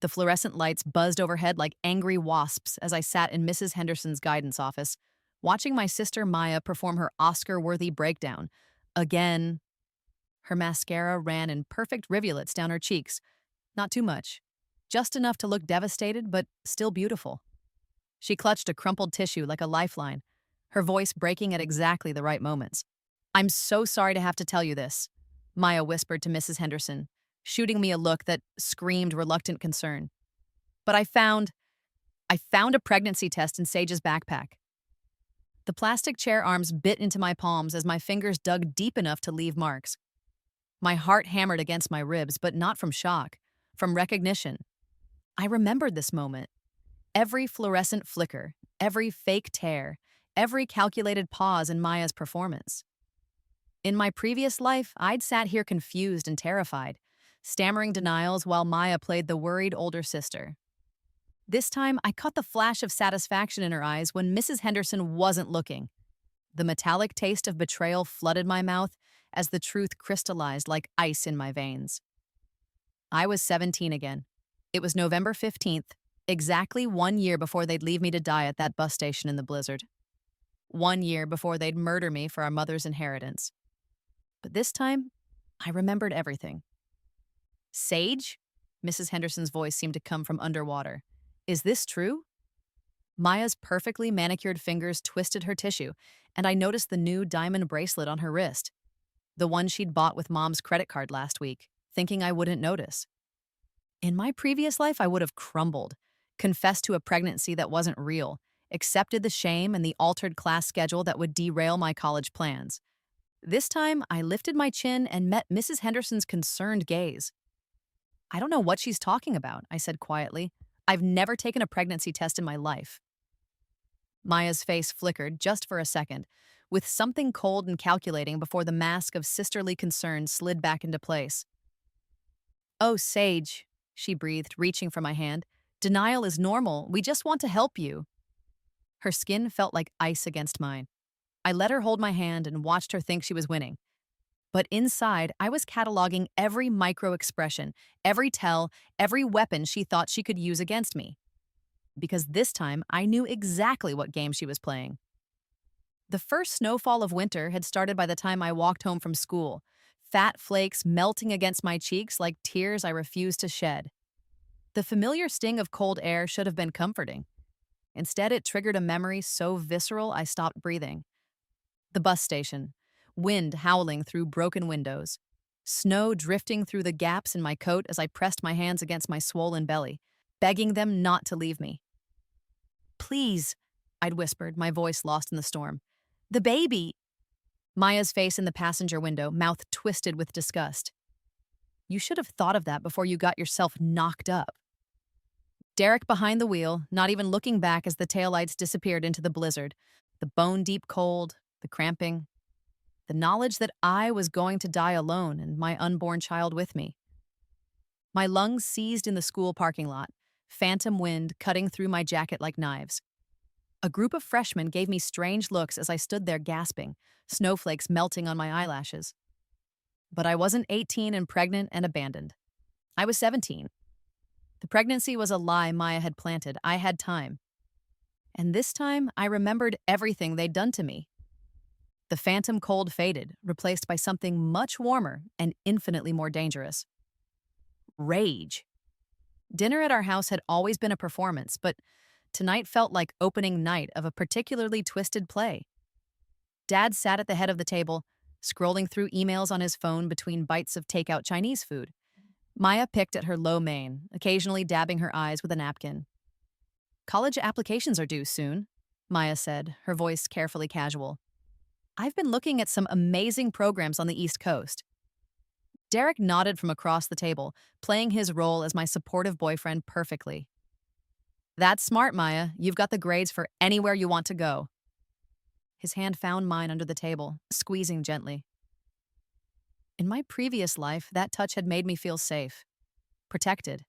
The fluorescent lights buzzed overhead like angry wasps as I sat in Mrs. Henderson's guidance office, watching my sister Maya perform her Oscar-worthy breakdown. Again, her mascara ran in perfect rivulets down her cheeks. Not too much. Just enough to look devastated, but still beautiful. She clutched a crumpled tissue like a lifeline, her voice breaking at exactly the right moments. "I'm so sorry to have to tell you this," Maya whispered to Mrs. Henderson, shooting me a look that screamed reluctant concern. "But I found a pregnancy test in Sage's backpack." The plastic chair arms bit into my palms as my fingers dug deep enough to leave marks. My heart hammered against my ribs, but not from shock, from recognition. I remembered this moment. Every fluorescent flicker, every fake tear, every calculated pause in Maya's performance. In my previous life, I'd sat here confused and terrified, stammering denials while Maya played the worried older sister. This time, I caught the flash of satisfaction in her eyes when Mrs. Henderson wasn't looking. The metallic taste of betrayal flooded my mouth as the truth crystallized like ice in my veins. I was 17 again. It was November 15th, exactly 1 year before they'd leave me to die at that bus station in the blizzard. 1 year before they'd murder me for our mother's inheritance. But this time, I remembered everything. "Sage?" Mrs. Henderson's voice seemed to come from underwater. "Is this true?" Maya's perfectly manicured fingers twisted her tissue, and I noticed the new diamond bracelet on her wrist, the one she'd bought with Mom's credit card last week, thinking I wouldn't notice. In my previous life, I would have crumbled, confessed to a pregnancy that wasn't real, accepted the shame and the altered class schedule that would derail my college plans. This time, I lifted my chin and met Mrs. Henderson's concerned gaze. "I don't know what she's talking about," I said quietly. "I've never taken a pregnancy test in my life." Maya's face flickered just for a second, with something cold and calculating before the mask of sisterly concern slid back into place. "Oh, Sage," she breathed, reaching for my hand. "Denial is normal. We just want to help you." Her skin felt like ice against mine. I let her hold my hand and watched her think she was winning. But inside, I was cataloging every micro expression, every tell, every weapon she thought she could use against me. Because this time, I knew exactly what game she was playing. The first snowfall of winter had started by the time I walked home from school, fat flakes melting against my cheeks like tears I refused to shed. The familiar sting of cold air should have been comforting. Instead, it triggered a memory so visceral I stopped breathing. The bus station, wind howling through broken windows, snow drifting through the gaps in my coat as I pressed my hands against my swollen belly, begging them not to leave me. "Please," I'd whispered, my voice lost in the storm. "The baby." Maya's face in the passenger window, mouth twisted with disgust. "You should have thought of that before you got yourself knocked up." Derek behind the wheel, not even looking back as the taillights disappeared into the blizzard, the bone-deep cold, the cramping, the knowledge that I was going to die alone and my unborn child with me. My lungs seized in the school parking lot, phantom wind cutting through my jacket like knives. A group of freshmen gave me strange looks as I stood there gasping, snowflakes melting on my eyelashes. But I wasn't 18 and pregnant and abandoned. I was 17. The pregnancy was a lie Maya had planted. I had time. And this time, I remembered everything they'd done to me. The phantom cold faded, replaced by something much warmer and infinitely more dangerous. Rage. Dinner at our house had always been a performance, but tonight felt like opening night of a particularly twisted play. Dad sat at the head of the table, scrolling through emails on his phone between bites of takeout Chinese food. Maya picked at her low mane, occasionally dabbing her eyes with a napkin. "College applications are due soon," Maya said, her voice carefully casual. "I've been looking at some amazing programs on the East Coast." Derek nodded from across the table, playing his role as my supportive boyfriend perfectly. "That's smart, Maya. You've got the grades for anywhere you want to go." His hand found mine under the table, squeezing gently. In my previous life, that touch had made me feel safe, protected.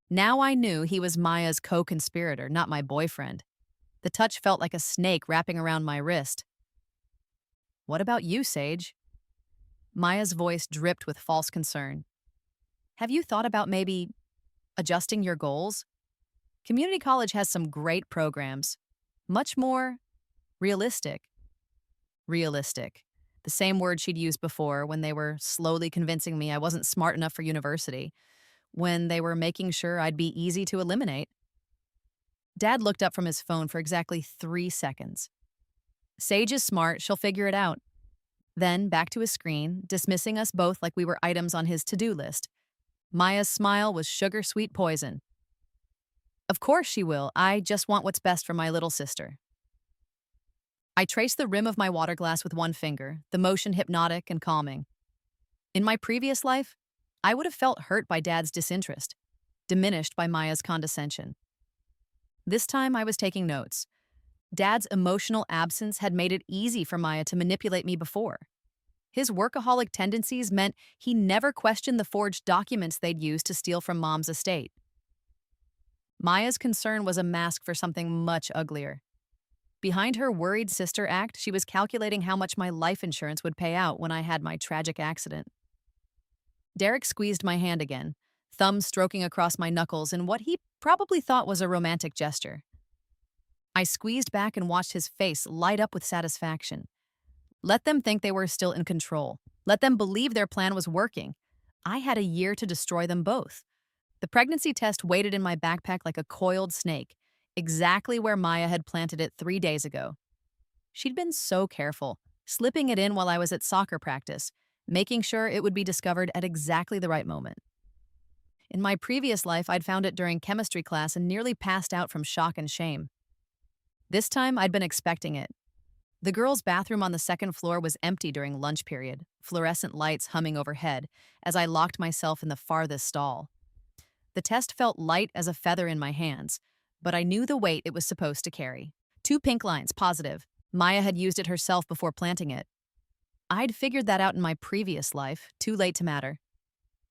Now I knew he was Maya's co-conspirator, not my boyfriend. The touch felt like a snake wrapping around my wrist. "What about you, Sage?" Maya's voice dripped with false concern. "Have you thought about maybe adjusting your goals. Community college has some great programs, much more realistic. Realistic. The same word she'd used before when they were slowly convincing me I wasn't smart enough for university, when they were making sure I'd be easy to eliminate. Dad looked up from his phone for exactly 3 seconds. Sage is smart, she'll figure it out. Then back to his screen, dismissing us both like we were items on his to-do list. Maya's smile was sugar-sweet poison. Of course she will. I just want what's best for my little sister. I traced the rim of my water glass with one finger, the motion hypnotic and calming. In my previous life, I would have felt hurt by Dad's disinterest, diminished by Maya's condescension. This time I was taking notes. Dad's emotional absence had made it easy for Maya to manipulate me before. His workaholic tendencies meant he never questioned the forged documents they'd used to steal from Mom's estate. Maya's concern was a mask for something much uglier. Behind her worried sister act, she was calculating how much my life insurance would pay out when I had my tragic accident. Derek squeezed my hand again, thumb stroking across my knuckles in what he probably thought was a romantic gesture. I squeezed back and watched his face light up with satisfaction. Let them think they were still in control. Let them believe their plan was working. I had a year to destroy them both. The pregnancy test waited in my backpack like a coiled snake, exactly where Maya had planted it 3 days ago. She'd been so careful, slipping it in while I was at soccer practice, making sure it would be discovered at exactly the right moment. In my previous life, I'd found it during chemistry class and nearly passed out from shock and shame. This time, I'd been expecting it. The girls' bathroom on the second floor was empty during lunch period, fluorescent lights humming overhead, as I locked myself in the farthest stall. The test felt light as a feather in my hands, but I knew the weight it was supposed to carry. 2 pink lines, positive. Maya had used it herself before planting it. I'd figured that out in my previous life, too late to matter.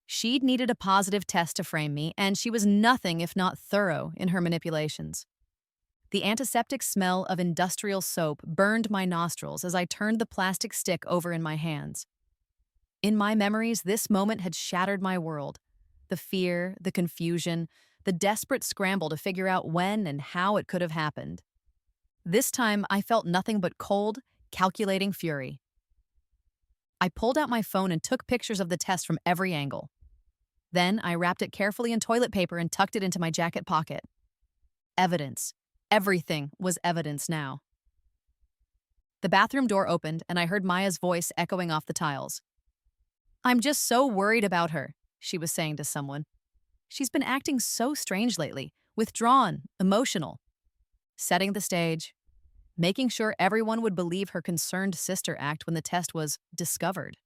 She'd needed a positive test to frame me, and she was nothing if not thorough in her manipulations. The antiseptic smell of industrial soap burned my nostrils as I turned the plastic stick over in my hands. In my memories, this moment had shattered my world. The fear, the confusion, the desperate scramble to figure out when and how it could have happened. This time, I felt nothing but cold, calculating fury. I pulled out my phone and took pictures of the test from every angle. Then I wrapped it carefully in toilet paper and tucked it into my jacket pocket. Evidence. Everything was evidence now. The bathroom door opened, and I heard Maya's voice echoing off the tiles. "I'm just so worried about her," she was saying to someone. "She's been acting so strange lately, withdrawn, emotional." Setting the stage, making sure everyone would believe her concerned sister act when the test was discovered.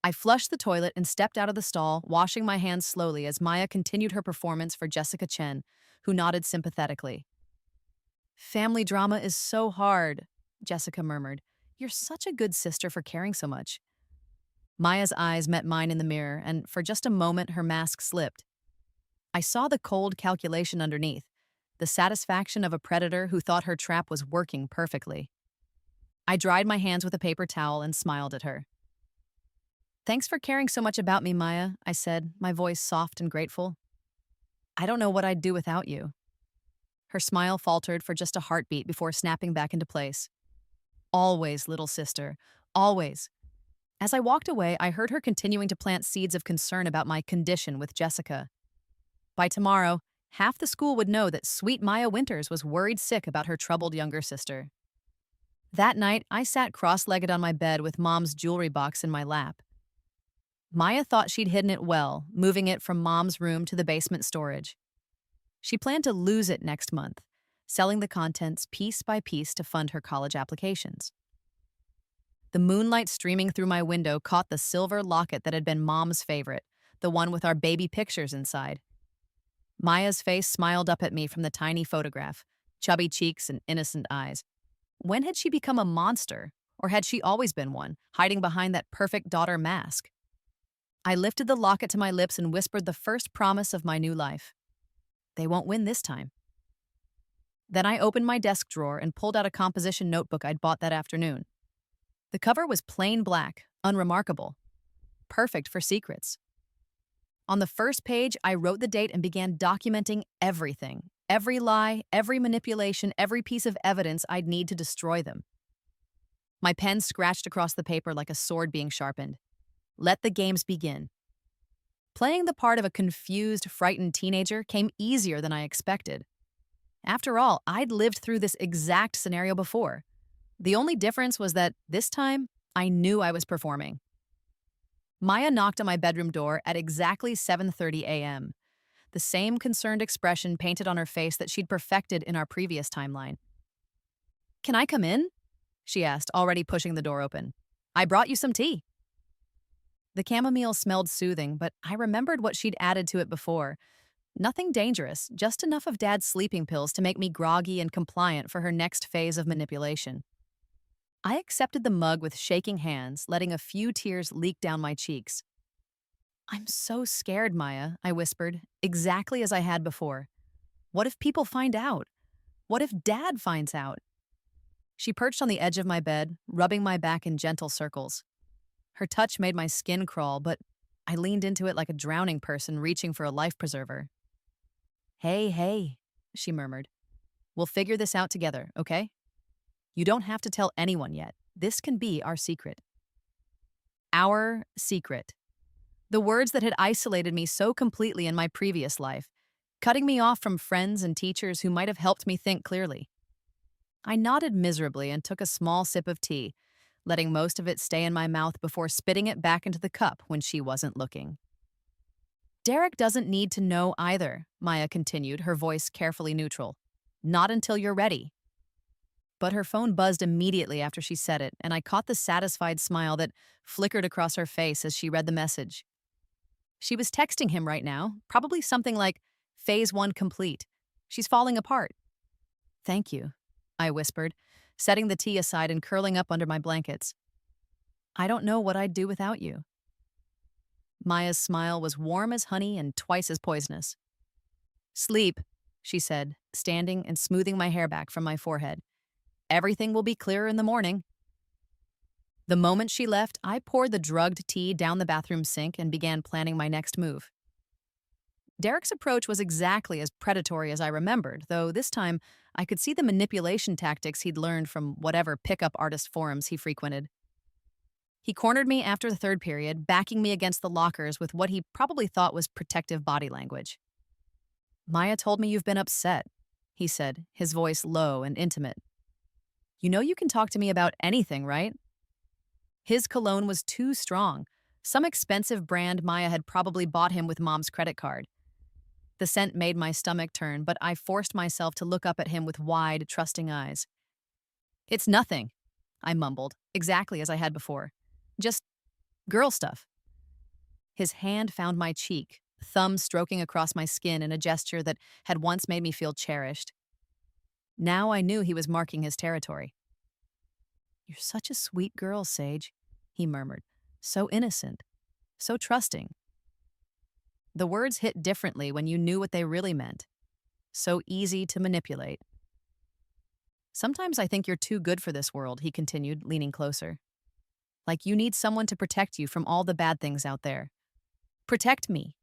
I flushed the toilet and stepped out of the stall, washing my hands slowly as Maya continued her performance for Jessica Chen, who nodded sympathetically. "Family drama is so hard," Jessica murmured. "You're such a good sister for caring so much." Maya's eyes met mine in the mirror, and for just a moment her mask slipped. I saw the cold calculation underneath, the satisfaction of a predator who thought her trap was working perfectly. I dried my hands with a paper towel and smiled at her. "Thanks for caring so much about me, Maya," I said, my voice soft and grateful. "I don't know what I'd do without you." Her smile faltered for just a heartbeat before snapping back into place. "Always, little sister, always." As I walked away, I heard her continuing to plant seeds of concern about my condition with Jessica. By tomorrow, half the school would know that sweet Maya Winters was worried sick about her troubled younger sister. That night, I sat cross-legged on my bed with Mom's jewelry box in my lap. Maya thought she'd hidden it well, moving it from Mom's room to the basement storage. She planned to lose it next month, selling the contents piece by piece to fund her college applications. The moonlight streaming through my window caught the silver locket that had been Mom's favorite, the one with our baby pictures inside. Maya's face smiled up at me from the tiny photograph, chubby cheeks and innocent eyes. When had she become a monster, or had she always been one, hiding behind that perfect daughter mask? I lifted the locket to my lips and whispered the first promise of my new life. They won't win this time. Then I opened my desk drawer and pulled out a composition notebook I'd bought that afternoon. The cover was plain black, unremarkable. Perfect for secrets. On the first page, I wrote the date and began documenting everything. Every lie, every manipulation, every piece of evidence I'd need to destroy them. My pen scratched across the paper like a sword being sharpened. Let the games begin. Playing the part of a confused, frightened teenager came easier than I expected. After all, I'd lived through this exact scenario before. The only difference was that this time, I knew I was performing. Maya knocked on my bedroom door at exactly 7:30 a.m., the same concerned expression painted on her face that she'd perfected in our previous timeline. "Can I come in?" she asked, already pushing the door open. "I brought you some tea." The chamomile smelled soothing, but I remembered what she'd added to it before. Nothing dangerous, just enough of Dad's sleeping pills to make me groggy and compliant for her next phase of manipulation. I accepted the mug with shaking hands, letting a few tears leak down my cheeks. "I'm so scared, Maya," I whispered, exactly as I had before. "What if people find out? What if Dad finds out?" She perched on the edge of my bed, rubbing my back in gentle circles. Her touch made my skin crawl, but I leaned into it like a drowning person reaching for a life preserver. "Hey, hey," she murmured. "We'll figure this out together, okay? You don't have to tell anyone yet. This can be our secret." Our secret. The words that had isolated me so completely in my previous life, cutting me off from friends and teachers who might have helped me think clearly. I nodded miserably and took a small sip of tea, letting most of it stay in my mouth before spitting it back into the cup when she wasn't looking. "Derek doesn't need to know either," Maya continued, her voice carefully neutral. "Not until you're ready." But her phone buzzed immediately after she said it, and I caught the satisfied smile that flickered across her face as she read the message. She was texting him right now, probably something like, "Phase 1 complete. She's falling apart." "Thank you," I whispered, setting the tea aside and curling up under my blankets. "I don't know what I'd do without you." Maya's smile was warm as honey and twice as poisonous. "Sleep," she said, standing and smoothing my hair back from my forehead. "Everything will be clearer in the morning." The moment she left, I poured the drugged tea down the bathroom sink and began planning my next move. Derek's approach was exactly as predatory as I remembered, though this time I could see the manipulation tactics he'd learned from whatever pickup artist forums he frequented. He cornered me after the third period, backing me against the lockers with what he probably thought was protective body language. "Maya told me you've been upset," he said, his voice low and intimate. "You know you can talk to me about anything, right?" His cologne was too strong, some expensive brand Maya had probably bought him with Mom's credit card. The scent made my stomach turn, but I forced myself to look up at him with wide, trusting eyes. "It's nothing," I mumbled, exactly as I had before. "Just girl stuff." His hand found my cheek, thumb stroking across my skin in a gesture that had once made me feel cherished. Now I knew he was marking his territory. "You're such a sweet girl, Sage," he murmured. "So innocent. So trusting." The words hit differently when you knew what they really meant. So easy to manipulate. "Sometimes I think you're too good for this world," he continued, leaning closer. "Like you need someone to protect you from all the bad things out there. Protect me."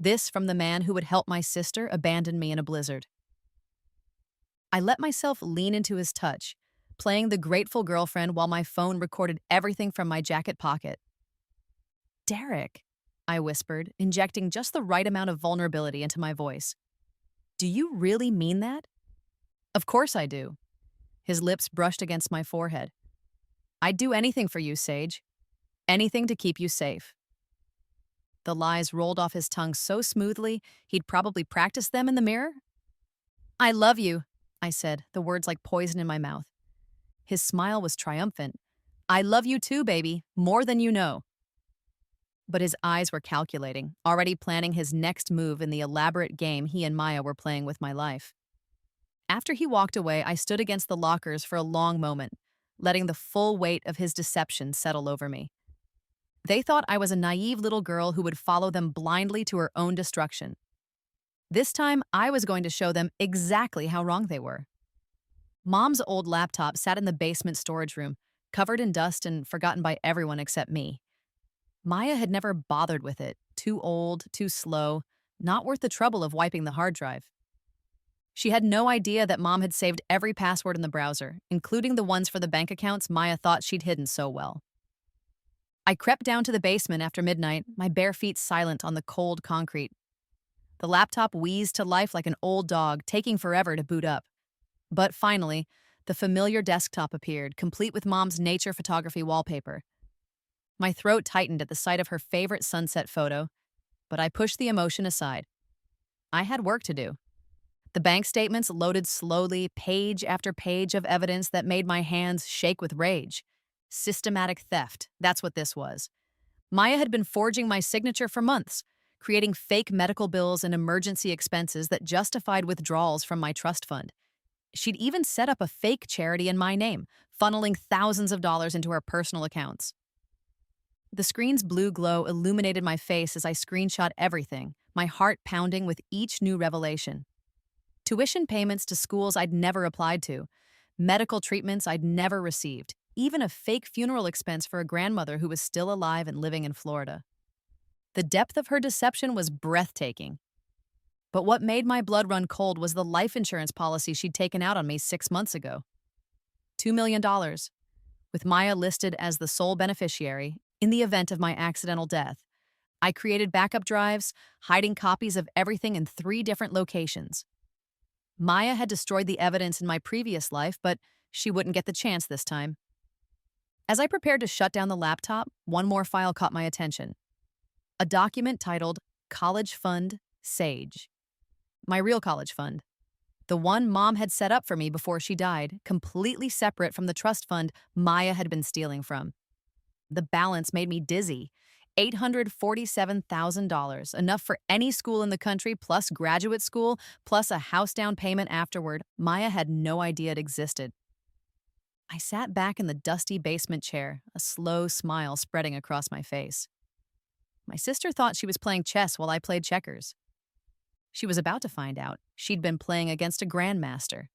This from the man who would help my sister abandon me in a blizzard. I let myself lean into his touch, playing the grateful girlfriend while my phone recorded everything from my jacket pocket. "Derek," I whispered, injecting just the right amount of vulnerability into my voice. "Do you really mean that?" "Of course I do." His lips brushed against my forehead. "I'd do anything for you, Sage. Anything to keep you safe." The lies rolled off his tongue so smoothly, he'd probably practiced them in the mirror. "I love you," I said, the words like poison in my mouth. His smile was triumphant. "I love you too, baby, more than you know." But his eyes were calculating, already planning his next move in the elaborate game he and Maya were playing with my life. After he walked away, I stood against the lockers for a long moment, letting the full weight of his deception settle over me. They thought I was a naive little girl who would follow them blindly to her own destruction. This time, I was going to show them exactly how wrong they were. Mom's old laptop sat in the basement storage room, covered in dust and forgotten by everyone except me. Maya had never bothered with it. Too old, too slow, not worth the trouble of wiping the hard drive. She had no idea that Mom had saved every password in the browser, including the ones for the bank accounts Maya thought she'd hidden so well. I crept down to the basement after midnight, my bare feet silent on the cold concrete. The laptop wheezed to life like an old dog, taking forever to boot up. But finally, the familiar desktop appeared, complete with Mom's nature photography wallpaper. My throat tightened at the sight of her favorite sunset photo, but I pushed the emotion aside. I had work to do. The bank statements loaded slowly, page after page of evidence that made my hands shake with rage. Systematic theft, that's what this was. Maya had been forging my signature for months, creating fake medical bills and emergency expenses that justified withdrawals from my trust fund. She'd even set up a fake charity in my name, funneling thousands of dollars into her personal accounts. The screen's blue glow illuminated my face as I screenshot everything, my heart pounding with each new revelation. Tuition payments to schools I'd never applied to, medical treatments I'd never received, even a fake funeral expense for a grandmother who was still alive and living in Florida. The depth of her deception was breathtaking. But what made my blood run cold was the life insurance policy she'd taken out on me 6 months ago. $2 million, with Maya listed as the sole beneficiary in the event of my accidental death. I created backup drives, hiding copies of everything in 3 different locations. Maya had destroyed the evidence in my previous life, but she wouldn't get the chance this time. As I prepared to shut down the laptop, one more file caught my attention. A document titled College Fund Sage. My real college fund. The one Mom had set up for me before she died, completely separate from the trust fund Maya had been stealing from. The balance made me dizzy. $847,000, enough for any school in the country, plus graduate school, plus a house down payment afterward. Maya had no idea it existed. I sat back in the dusty basement chair, a slow smile spreading across my face. My sister thought she was playing chess while I played checkers. She was about to find out she'd been playing against a grandmaster.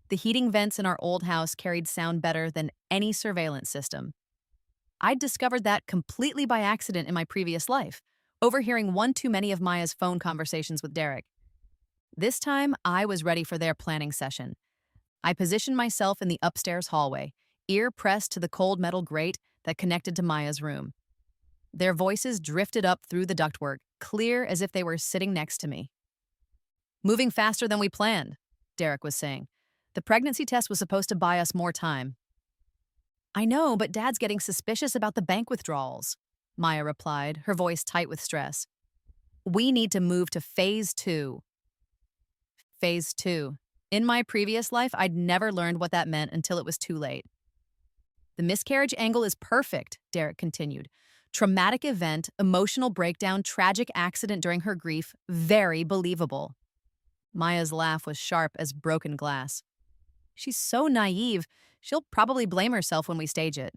The heating vents in our old house carried sound better than any surveillance system. I'd discovered that completely by accident in my previous life, overhearing one too many of Maya's phone conversations with Derek. This time, I was ready for their planning session. I positioned myself in the upstairs hallway, ear pressed to the cold metal grate that connected to Maya's room. Their voices drifted up through the ductwork, clear as if they were sitting next to me. "Moving faster than we planned," Derek was saying. "The pregnancy test was supposed to buy us more time." "I know, but Dad's getting suspicious about the bank withdrawals," Maya replied, her voice tight with stress. "We need to move to phase 2. Phase 2. In my previous life, I'd never learned what that meant until it was too late. "The miscarriage angle is perfect," Derek continued. "Traumatic event, emotional breakdown, tragic accident during her grief, very believable." Maya's laugh was sharp as broken glass. "She's so naive, she'll probably blame herself when we stage it.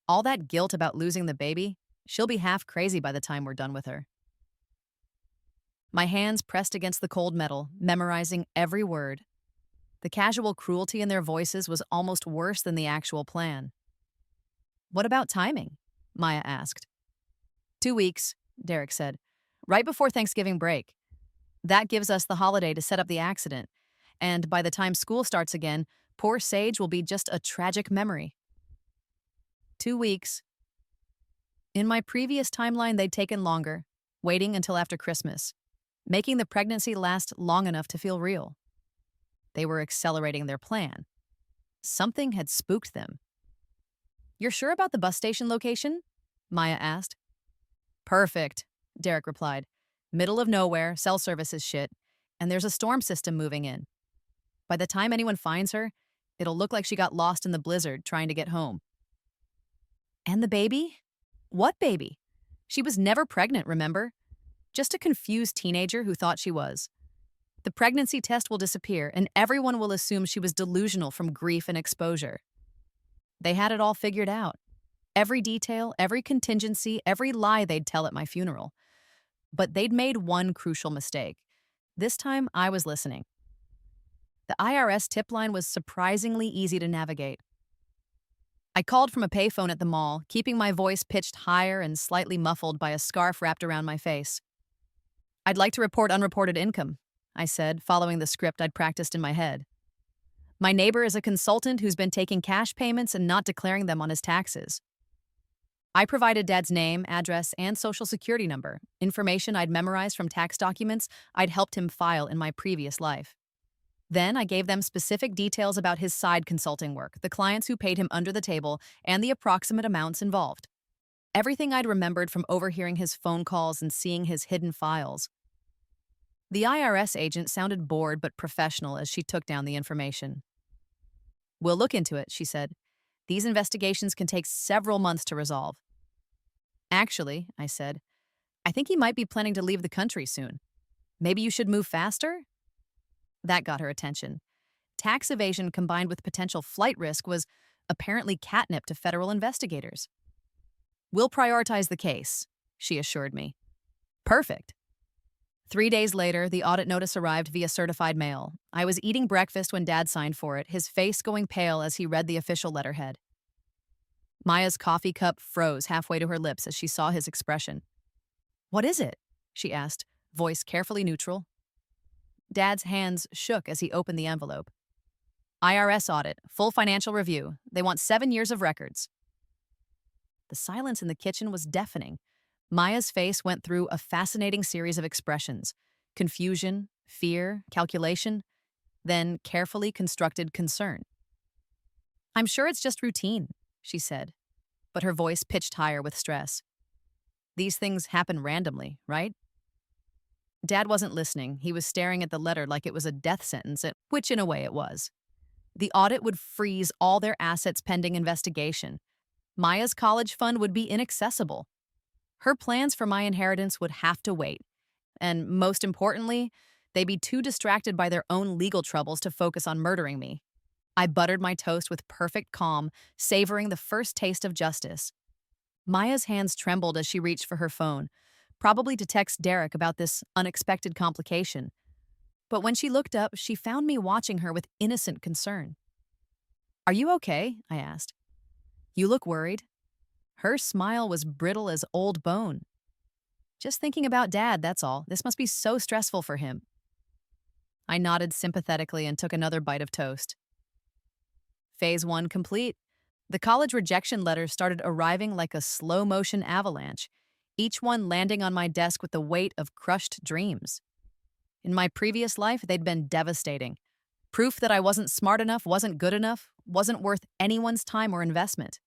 All that guilt about losing the baby, she'll be half crazy by the time we're done with her." My hands pressed against the cold metal, memorizing every word. The casual cruelty in their voices was almost worse than the actual plan. "What about timing?" Maya asked. 2 weeks, Derek said. "Right before Thanksgiving break. That gives us the holiday to set up the accident. And by the time school starts again, poor Sage will be just a tragic memory." 2 weeks. In my previous timeline, they'd taken longer, waiting until after Christmas, making the pregnancy last long enough to feel real. They were accelerating their plan. Something had spooked them. "You're sure about the bus station location?" Maya asked. "Perfect," Derek replied. "Middle of nowhere, cell service is shit, and there's a storm system moving in. By the time anyone finds her, it'll look like she got lost in the blizzard trying to get home." "And the baby?" "What baby? She was never pregnant, remember? Just a confused teenager who thought she was. The pregnancy test will disappear, and everyone will assume she was delusional from grief and exposure." They had it all figured out. Every detail, every contingency, every lie they'd tell at my funeral. But they'd made one crucial mistake. This time, I was listening. The IRS tip line was surprisingly easy to navigate. I called from a payphone at the mall, keeping my voice pitched higher and slightly muffled by a scarf wrapped around my face. "I'd like to report unreported income," I said, following the script I'd practiced in my head. "My neighbor is a consultant who's been taking cash payments and not declaring them on his taxes." I provided Dad's name, address, and social security number, information I'd memorized from tax documents I'd helped him file in my previous life. Then I gave them specific details about his side consulting work, the clients who paid him under the table, and the approximate amounts involved. Everything I'd remembered from overhearing his phone calls and seeing his hidden files. The IRS agent sounded bored but professional as she took down the information. "We'll look into it," she said. "These investigations can take several months to resolve." "Actually," I said, "I think he might be planning to leave the country soon. Maybe you should move faster?" That got her attention. Tax evasion combined with potential flight risk was apparently catnip to federal investigators. "We'll prioritize the case," she assured me. "Perfect." 3 days later, the audit notice arrived via certified mail. I was eating breakfast when Dad signed for it, his face going pale as he read the official letterhead. Maya's coffee cup froze halfway to her lips as she saw his expression. "What is it?" she asked, voice carefully neutral. Dad's hands shook as he opened the envelope. "IRS audit, full financial review. They want 7 years of records." The silence in the kitchen was deafening. Maya's face went through a fascinating series of expressions: confusion, fear, calculation, then carefully constructed concern. "I'm sure it's just routine," she said, but her voice pitched higher with stress. "These things happen randomly, right?" Dad wasn't listening. He was staring at the letter like it was a death sentence, which in a way it was. The audit would freeze all their assets pending investigation. Maya's college fund would be inaccessible. Her plans for my inheritance would have to wait. And most importantly, they'd be too distracted by their own legal troubles to focus on murdering me. I buttered my toast with perfect calm, savoring the first taste of justice. Maya's hands trembled as she reached for her phone, probably to text Derek about this unexpected complication. But when she looked up, she found me watching her with innocent concern. "Are you okay?" I asked. "You look worried." Her smile was brittle as old bone. "Just thinking about Dad, that's all. This must be so stressful for him." I nodded sympathetically and took another bite of toast. Phase 1 complete. The college rejection letters started arriving like a slow-motion avalanche, each one landing on my desk with the weight of crushed dreams. In my previous life, they'd been devastating. Proof that I wasn't smart enough, wasn't good enough, wasn't worth anyone's time or investment.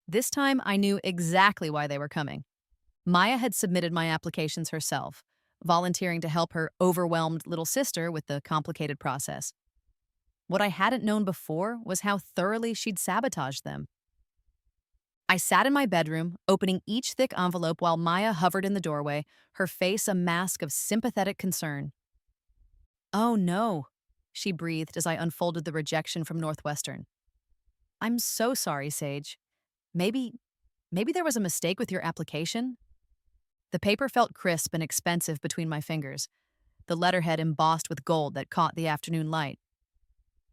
This time, I knew exactly why they were coming. Maya had submitted my applications herself, volunteering to help her overwhelmed little sister with the complicated process. What I hadn't known before was how thoroughly she'd sabotaged them. I sat in my bedroom, opening each thick envelope while Maya hovered in the doorway, her face a mask of sympathetic concern. "Oh no," she breathed as I unfolded the rejection from Northwestern. "I'm so sorry, Sage. Maybe there was a mistake with your application?" The paper felt crisp and expensive between my fingers, the letterhead embossed with gold that caught the afternoon light.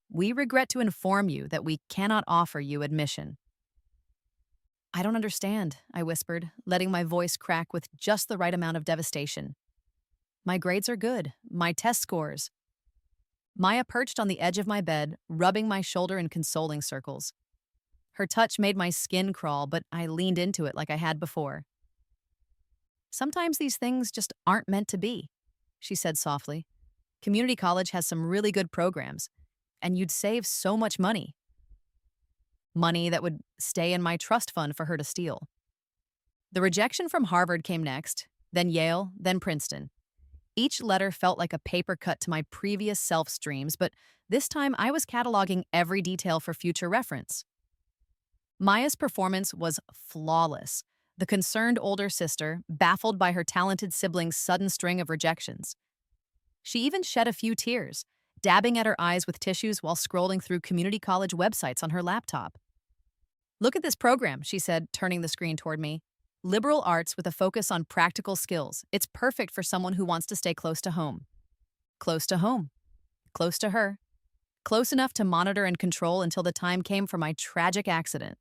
"We regret to inform you that we cannot offer you admission." "I don't understand," I whispered, letting my voice crack with just the right amount of devastation. "My grades are good. My test scores." Maya perched on the edge of my bed, rubbing my shoulder in consoling circles. Her touch made my skin crawl, but I leaned into it like I had before. "Sometimes these things just aren't meant to be," she said softly. "Community college has some really good programs, and you'd save so much money. Money that would stay in my trust fund for her to steal." The rejection from Harvard came next, then Yale, then Princeton. Each letter felt like a paper cut to my previous self's dreams, but this time I was cataloging every detail for future reference. Maya's performance was flawless, the concerned older sister baffled by her talented sibling's sudden string of rejections. She even shed a few tears, dabbing at her eyes with tissues while scrolling through community college websites on her laptop. "Look at this program," she said, turning the screen toward me. "Liberal arts with a focus on practical skills. It's perfect for someone who wants to stay close to home." Close to home. Close to her. close enough to monitor and control until the time came for my tragic accident.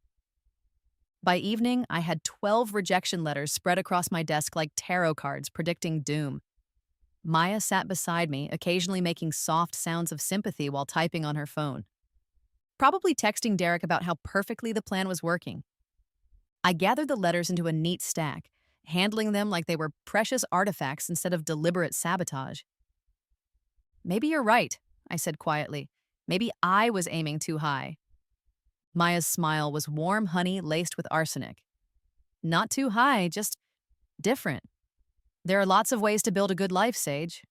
By evening, I had 12 rejection letters spread across my desk like tarot cards predicting doom. Maya sat beside me, occasionally making soft sounds of sympathy while typing on her phone, probably texting Derek about how perfectly the plan was working. I gathered the letters into a neat stack, handling them like they were precious artifacts instead of deliberate sabotage. Maybe you're right, I said quietly. Maybe I was aiming too high. Maya's smile was warm honey laced with arsenic. Not too high, just different. There are lots of ways to build a good life, Sage.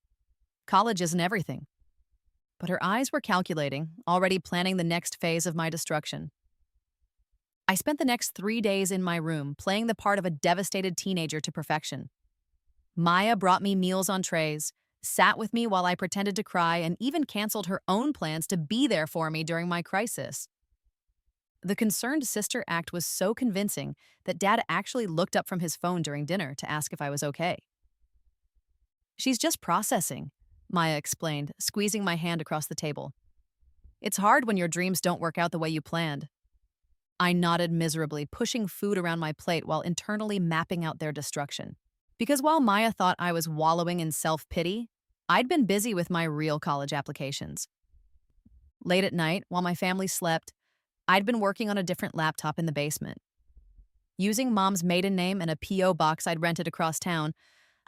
College isn't everything. But her eyes were calculating, already planning the next phase of my destruction. I spent the next 3 days in my room, playing the part of a devastated teenager to perfection. Maya brought me meals on trays, sat with me while I pretended to cry, and even canceled her own plans to be there for me during my crisis. The concerned sister act was so convincing that Dad actually looked up from his phone during dinner to ask if I was okay. She's just processing, Maya explained, squeezing my hand across the table. It's hard when your dreams don't work out the way you planned. I nodded miserably, pushing food around my plate while internally mapping out their destruction. Because while Maya thought I was wallowing in self-pity, I'd been busy with my real college applications. Late at night, while my family slept, I'd been working on a different laptop in the basement. Using Mom's maiden name and a P.O. box I'd rented across town,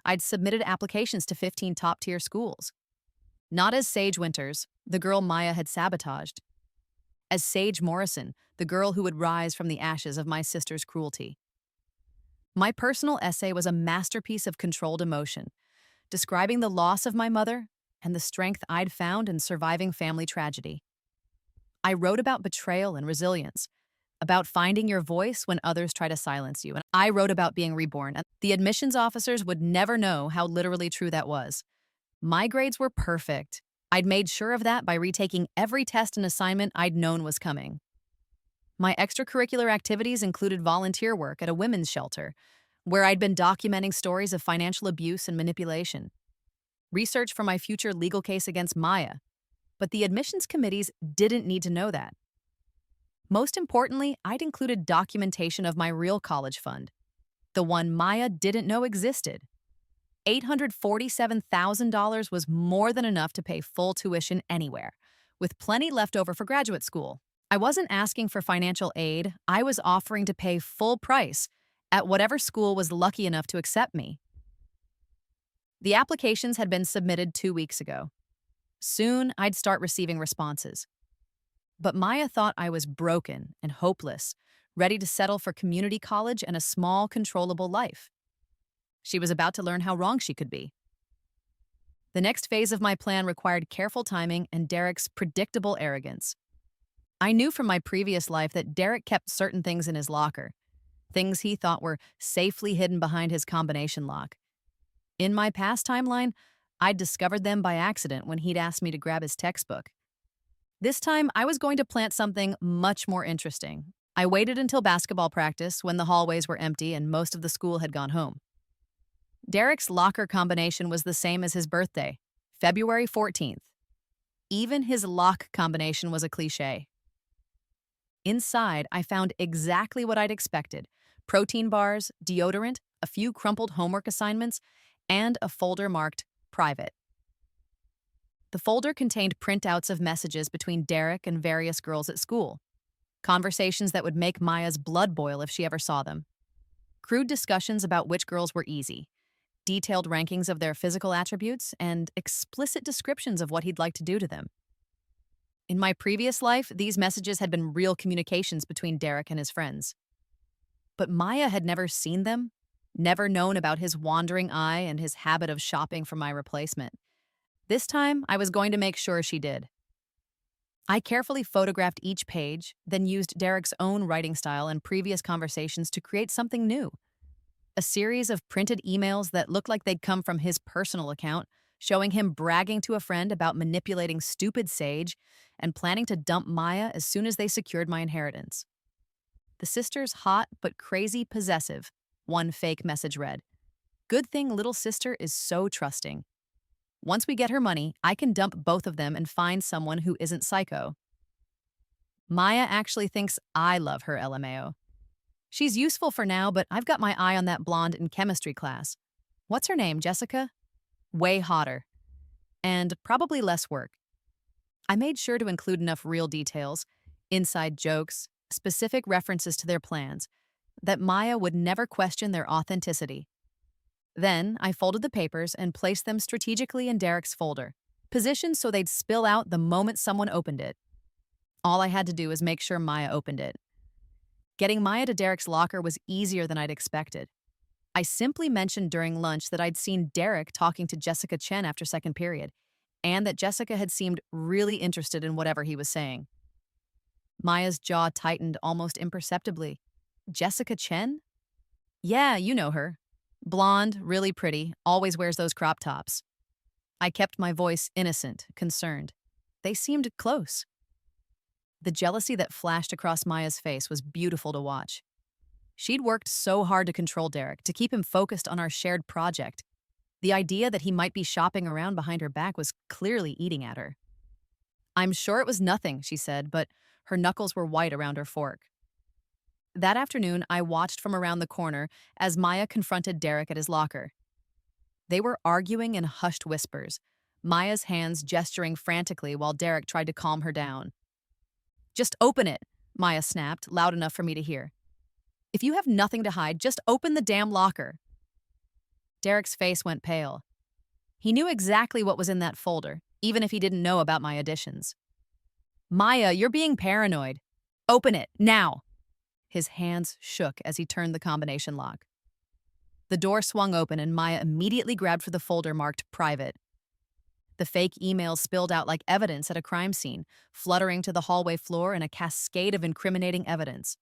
I'd submitted applications to 15 top-tier schools. Not as Sage Winters, the girl Maya had sabotaged. As Sage Morrison, the girl who would rise from the ashes of my sister's cruelty. My personal essay was a masterpiece of controlled emotion, describing the loss of my mother and the strength I'd found in surviving family tragedy. I wrote about betrayal and resilience, about finding your voice when others try to silence you, and I wrote about being reborn. And the admissions officers would never know how literally true that was. My grades were perfect. I'd made sure of that by retaking every test and assignment I'd known was coming. My extracurricular activities included volunteer work at a women's shelter, where I'd been documenting stories of financial abuse and manipulation. Research for my future legal case against Maya. But the admissions committees didn't need to know that. Most importantly, I'd included documentation of my real college fund, the one Maya didn't know existed. $847,000 was more than enough to pay full tuition anywhere, with plenty left over for graduate school. I wasn't asking for financial aid, I was offering to pay full price at whatever school was lucky enough to accept me. The applications had been submitted 2 weeks ago. Soon, I'd start receiving responses. But Maya thought I was broken and hopeless, ready to settle for community college and a small, controllable life. She was about to learn how wrong she could be. The next phase of my plan required careful timing and Derek's predictable arrogance. I knew from my previous life that Derek kept certain things in his locker, things he thought were safely hidden behind his combination lock. In my past timeline, I'd discovered them by accident when he'd asked me to grab his textbook. This time, I was going to plant something much more interesting. I waited until basketball practice when the hallways were empty and most of the school had gone home. Derek's locker combination was the same as his birthday, February 14th. Even his lock combination was a cliché. Inside, I found exactly what I'd expected: protein bars, deodorant, a few crumpled homework assignments, and a folder marked private. The folder contained printouts of messages between Derek and various girls at school, conversations that would make Maya's blood boil if she ever saw them, crude discussions about which girls were easy, detailed rankings of their physical attributes, and explicit descriptions of what he'd like to do to them. In my previous life, these messages had been real communications between Derek and his friends. But Maya had never seen them, never known about his wandering eye and his habit of shopping for my replacement. This time, I was going to make sure she did. I carefully photographed each page, then used Derek's own writing style and previous conversations to create something new. A series of printed emails that looked like they'd come from his personal account, showing him bragging to a friend about manipulating stupid Sage and planning to dump Maya as soon as they secured my inheritance. The sister's hot but crazy possessive, one fake message read. Good thing little sister is so trusting. Once we get her money, I can dump both of them and find someone who isn't psycho. Maya actually thinks I love her LMAO. She's useful for now, but I've got my eye on that blonde in chemistry class. What's her name, Jessica? Way hotter. And probably less work. I made sure to include enough real details, inside jokes, specific references to their plans, that Maya would never question their authenticity. Then I folded the papers and placed them strategically in Derek's folder, positioned so they'd spill out the moment someone opened it. All I had to do was make sure Maya opened it. Getting Maya to Derek's locker was easier than I'd expected. I simply mentioned during lunch that I'd seen Derek talking to Jessica Chen after second period, and that Jessica had seemed really interested in whatever he was saying. Maya's jaw tightened almost imperceptibly. Jessica Chen? Yeah, you know her. Blonde, really pretty, always wears those crop tops. I kept my voice innocent, concerned. They seemed close. The jealousy that flashed across Maya's face was beautiful to watch. She'd worked so hard to control Derek, to keep him focused on our shared project. The idea that he might be shopping around behind her back was clearly eating at her. I'm sure it was nothing, she said, but her knuckles were white around her fork. That afternoon, I watched from around the corner as Maya confronted Derek at his locker. They were arguing in hushed whispers, Maya's hands gesturing frantically while Derek tried to calm her down. Just open it, Maya snapped, loud enough for me to hear. If you have nothing to hide, just open the damn locker. Derek's face went pale. He knew exactly what was in that folder, even if he didn't know about my additions. Maya, you're being paranoid. Open it, now. His hands shook as he turned the combination lock. The door swung open and Maya immediately grabbed for the folder marked private. The fake emails spilled out like evidence at a crime scene, fluttering to the hallway floor in a cascade of incriminating evidence.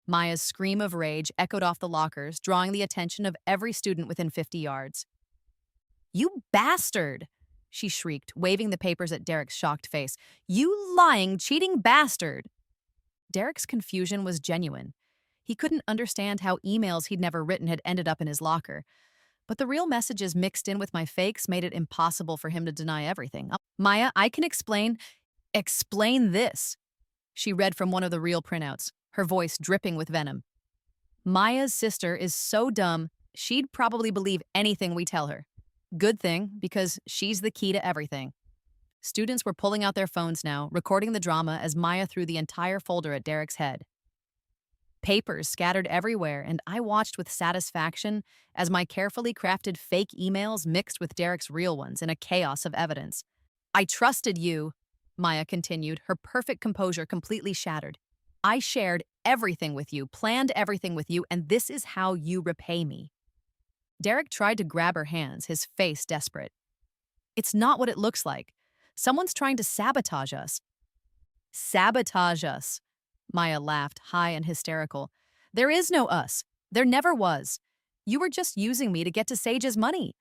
Maya's scream of rage echoed off the lockers, drawing the attention of every student within 50 yards. You bastard! She shrieked, waving the papers at Derek's shocked face. You lying, cheating bastard! Derek's confusion was genuine. He couldn't understand how emails he'd never written had ended up in his locker. But the real messages mixed in with my fakes made it impossible for him to deny everything. Maya, I can explain. Explain this. She read from one of the real printouts, her voice dripping with venom. Maya's sister is so dumb, she'd probably believe anything we tell her. Good thing, because she's the key to everything. Students were pulling out their phones now, recording the drama as Maya threw the entire folder at Derek's head. Papers scattered everywhere, and I watched with satisfaction as my carefully crafted fake emails mixed with Derek's real ones in a chaos of evidence. I trusted you, Maya continued, her perfect composure completely shattered. I shared everything with you, planned everything with you, and this is how you repay me. Derek tried to grab her hands, his face desperate. It's not what it looks like. Someone's trying to sabotage us. Sabotage us. Maya laughed, high and hysterical. There is no us. There never was. You were just using me to get to Sage's money.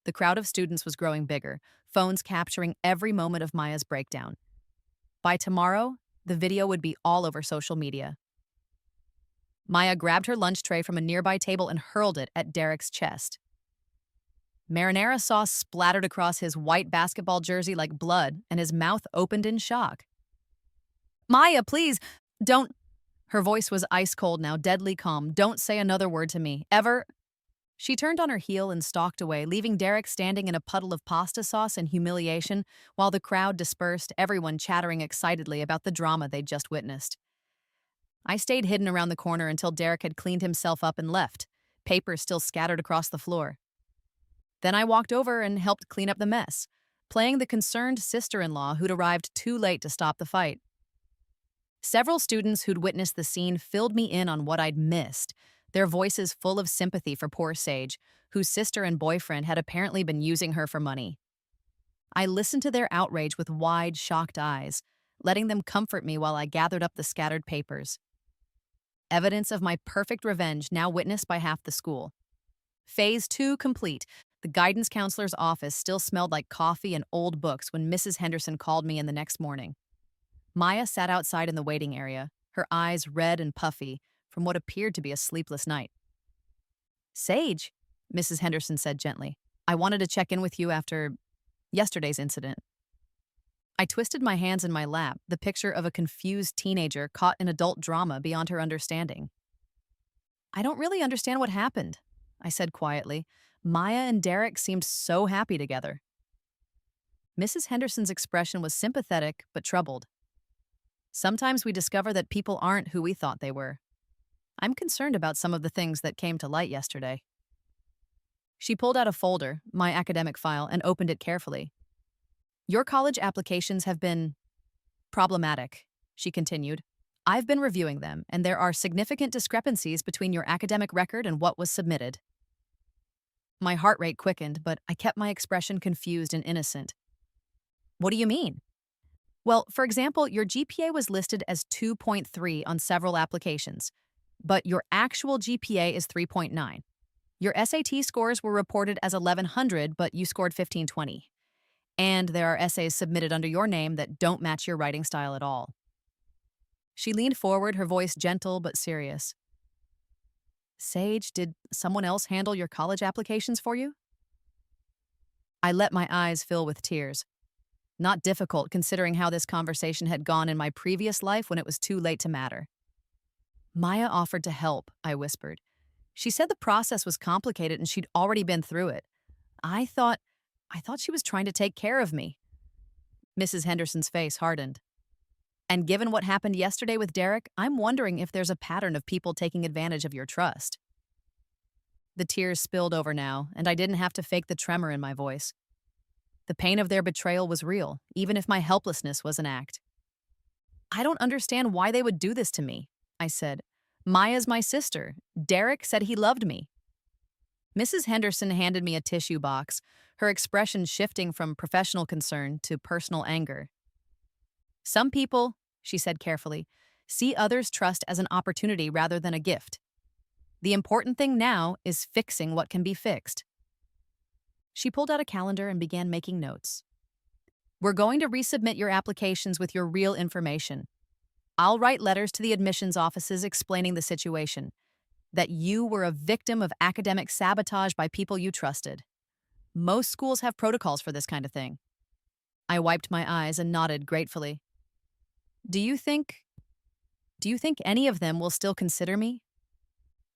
The crowd of students was growing bigger, phones capturing every moment of Maya's breakdown. By tomorrow, the video would be all over social media. Maya grabbed her lunch tray from a nearby table and hurled it at Derek's chest. Marinara sauce splattered across his white basketball jersey like blood, and his mouth opened in shock. Maya, please, don't. Her voice was ice cold now, deadly calm. Don't say another word to me, ever. She turned on her heel and stalked away, leaving Derek standing in a puddle of pasta sauce and humiliation while the crowd dispersed, everyone chattering excitedly about the drama they'd just witnessed. I stayed hidden around the corner until Derek had cleaned himself up and left, papers still scattered across the floor. Then I walked over and helped clean up the mess, playing the concerned sister-in-law who'd arrived too late to stop the fight. Several students who'd witnessed the scene filled me in on what I'd missed, their voices full of sympathy for poor Sage, whose sister and boyfriend had apparently been using her for money. I listened to their outrage with wide, shocked eyes, letting them comfort me while I gathered up the scattered papers. Evidence of my perfect revenge now witnessed by half the school. Phase 2 complete. The guidance counselor's office still smelled like coffee and old books when Mrs. Henderson called me in the next morning. Maya sat outside in the waiting area, her eyes red and puffy from what appeared to be a sleepless night. Sage, Mrs. Henderson said gently. I wanted to check in with you after yesterday's incident. I twisted my hands in my lap, the picture of a confused teenager caught in adult drama beyond her understanding. I don't really understand what happened, I said quietly. Maya and Derek seemed so happy together. Mrs. Henderson's expression was sympathetic but troubled. Sometimes we discover that people aren't who we thought they were. I'm concerned about some of the things that came to light yesterday. She pulled out a folder, my academic file, and opened it carefully. Your college applications have been problematic, she continued. I've been reviewing them, and there are significant discrepancies between your academic record and what was submitted. My heart rate quickened, but I kept my expression confused and innocent. What do you mean? Well, for example, your GPA was listed as 2.3 on several applications, but your actual GPA is 3.9. Your SAT scores were reported as 1100, but you scored 1520. And there are essays submitted under your name that don't match your writing style at all. She leaned forward, her voice gentle but serious. Sage, did someone else handle your college applications for you? I let my eyes fill with tears. Not difficult considering how this conversation had gone in my previous life when it was too late to matter. Maya offered to help, I whispered. She said the process was complicated and she'd already been through it. I thought she was trying to take care of me. Mrs. Henderson's face hardened. And given what happened yesterday with Derek, I'm wondering if there's a pattern of people taking advantage of your trust. The tears spilled over now, and I didn't have to fake the tremor in my voice. The pain of their betrayal was real, even if my helplessness was an act. I don't understand why they would do this to me, I said. Maya's my sister. Derek said he loved me. Mrs. Henderson handed me a tissue box, her expression shifting from professional concern to personal anger. Some people, she said carefully, see others' trust as an opportunity rather than a gift. The important thing now is fixing what can be fixed. She pulled out a calendar and began making notes. We're going to resubmit your applications with your real information. I'll write letters to the admissions offices explaining the situation, that you were a victim of academic sabotage by people you trusted. Most schools have protocols for this kind of thing. I wiped my eyes and nodded gratefully. Do you think any of them will still consider me?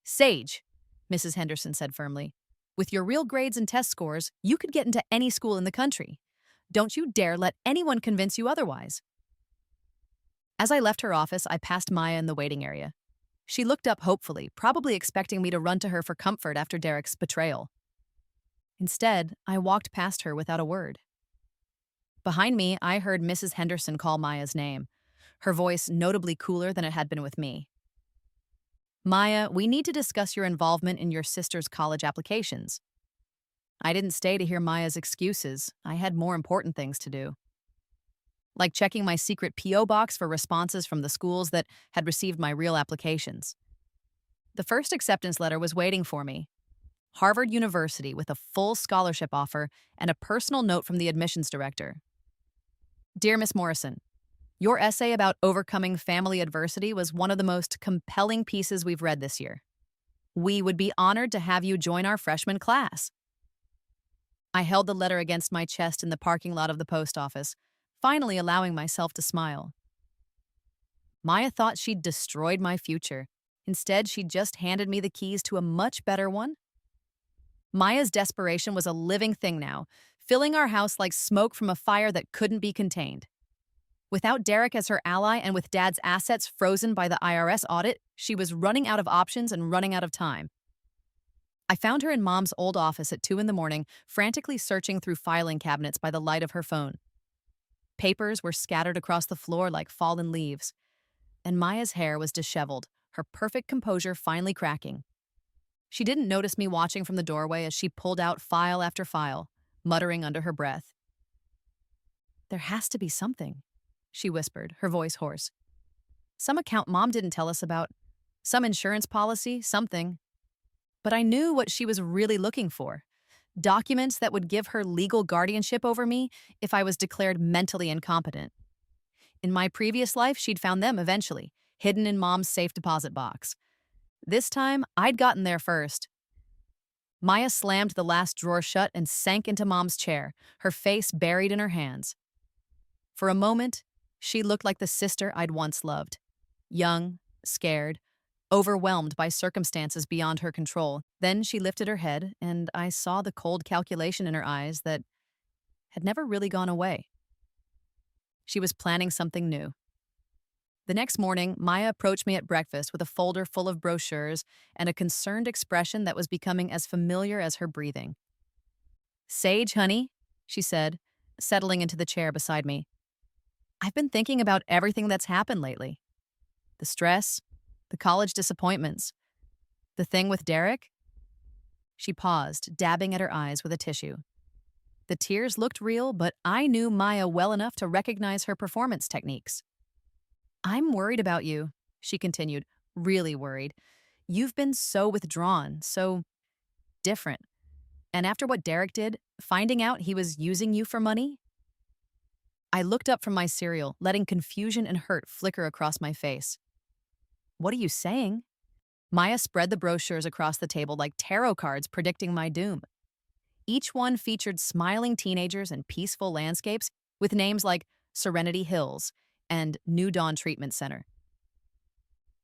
Sage, Mrs. Henderson said firmly. With your real grades and test scores, you could get into any school in the country. Don't you dare let anyone convince you otherwise. As I left her office, I passed Maya in the waiting area. She looked up hopefully, probably expecting me to run to her for comfort after Derek's betrayal. Instead, I walked past her without a word. Behind me, I heard Mrs. Henderson call Maya's name, her voice notably cooler than it had been with me. Maya, we need to discuss your involvement in your sister's college applications. I didn't stay to hear Maya's excuses. I had more important things to do. Like checking my secret P.O. box for responses from the schools that had received my real applications. The first acceptance letter was waiting for me. Harvard University with a full scholarship offer and a personal note from the admissions director. Dear Miss Morrison, your essay about overcoming family adversity was one of the most compelling pieces we've read this year. We would be honored to have you join our freshman class. I held the letter against my chest in the parking lot of the post office, finally allowing myself to smile. Maya thought she'd destroyed my future. Instead, she just handed me the keys to a much better one. Maya's desperation was a living thing now, filling our house like smoke from a fire that couldn't be contained. Without Derek as her ally and with Dad's assets frozen by the IRS audit, she was running out of options and running out of time. I found her in Mom's old office at 2 a.m, frantically searching through filing cabinets by the light of her phone. Papers were scattered across the floor like fallen leaves, and Maya's hair was disheveled, her perfect composure finally cracking. She didn't notice me watching from the doorway as she pulled out file after file, muttering under her breath. There has to be something, she whispered, her voice hoarse. Some account Mom didn't tell us about, some insurance policy, something. But I knew what she was really looking for. Documents that would give her legal guardianship over me if I was declared mentally incompetent. In my previous life, she'd found them eventually, hidden in Mom's safe deposit box. This time, I'd gotten there first. Maya slammed the last drawer shut and sank into Mom's chair, her face buried in her hands. For a moment, she looked like the sister I'd once loved. Young, scared, overwhelmed by circumstances beyond her control. Then she lifted her head, and I saw the cold calculation in her eyes that had never really gone away. She was planning something new. The next morning, Maya approached me at breakfast with a folder full of brochures and a concerned expression that was becoming as familiar as her breathing. "Sage, honey," she said, settling into the chair beside me. "I've been thinking about everything that's happened lately. The stress, the college disappointments, the thing with Derek." She paused, dabbing at her eyes with a tissue. The tears looked real, but I knew Maya well enough to recognize her performance techniques. "I'm worried about you," she continued, really worried. "You've been so withdrawn, so different. And after what Derek did, finding out he was using you for money." I looked up from my cereal, letting confusion and hurt flicker across my face. "What are you saying?" Maya spread the brochures across the table like tarot cards predicting my doom. Each one featured smiling teenagers and peaceful landscapes with names like Serenity Hills and New Dawn Treatment Center.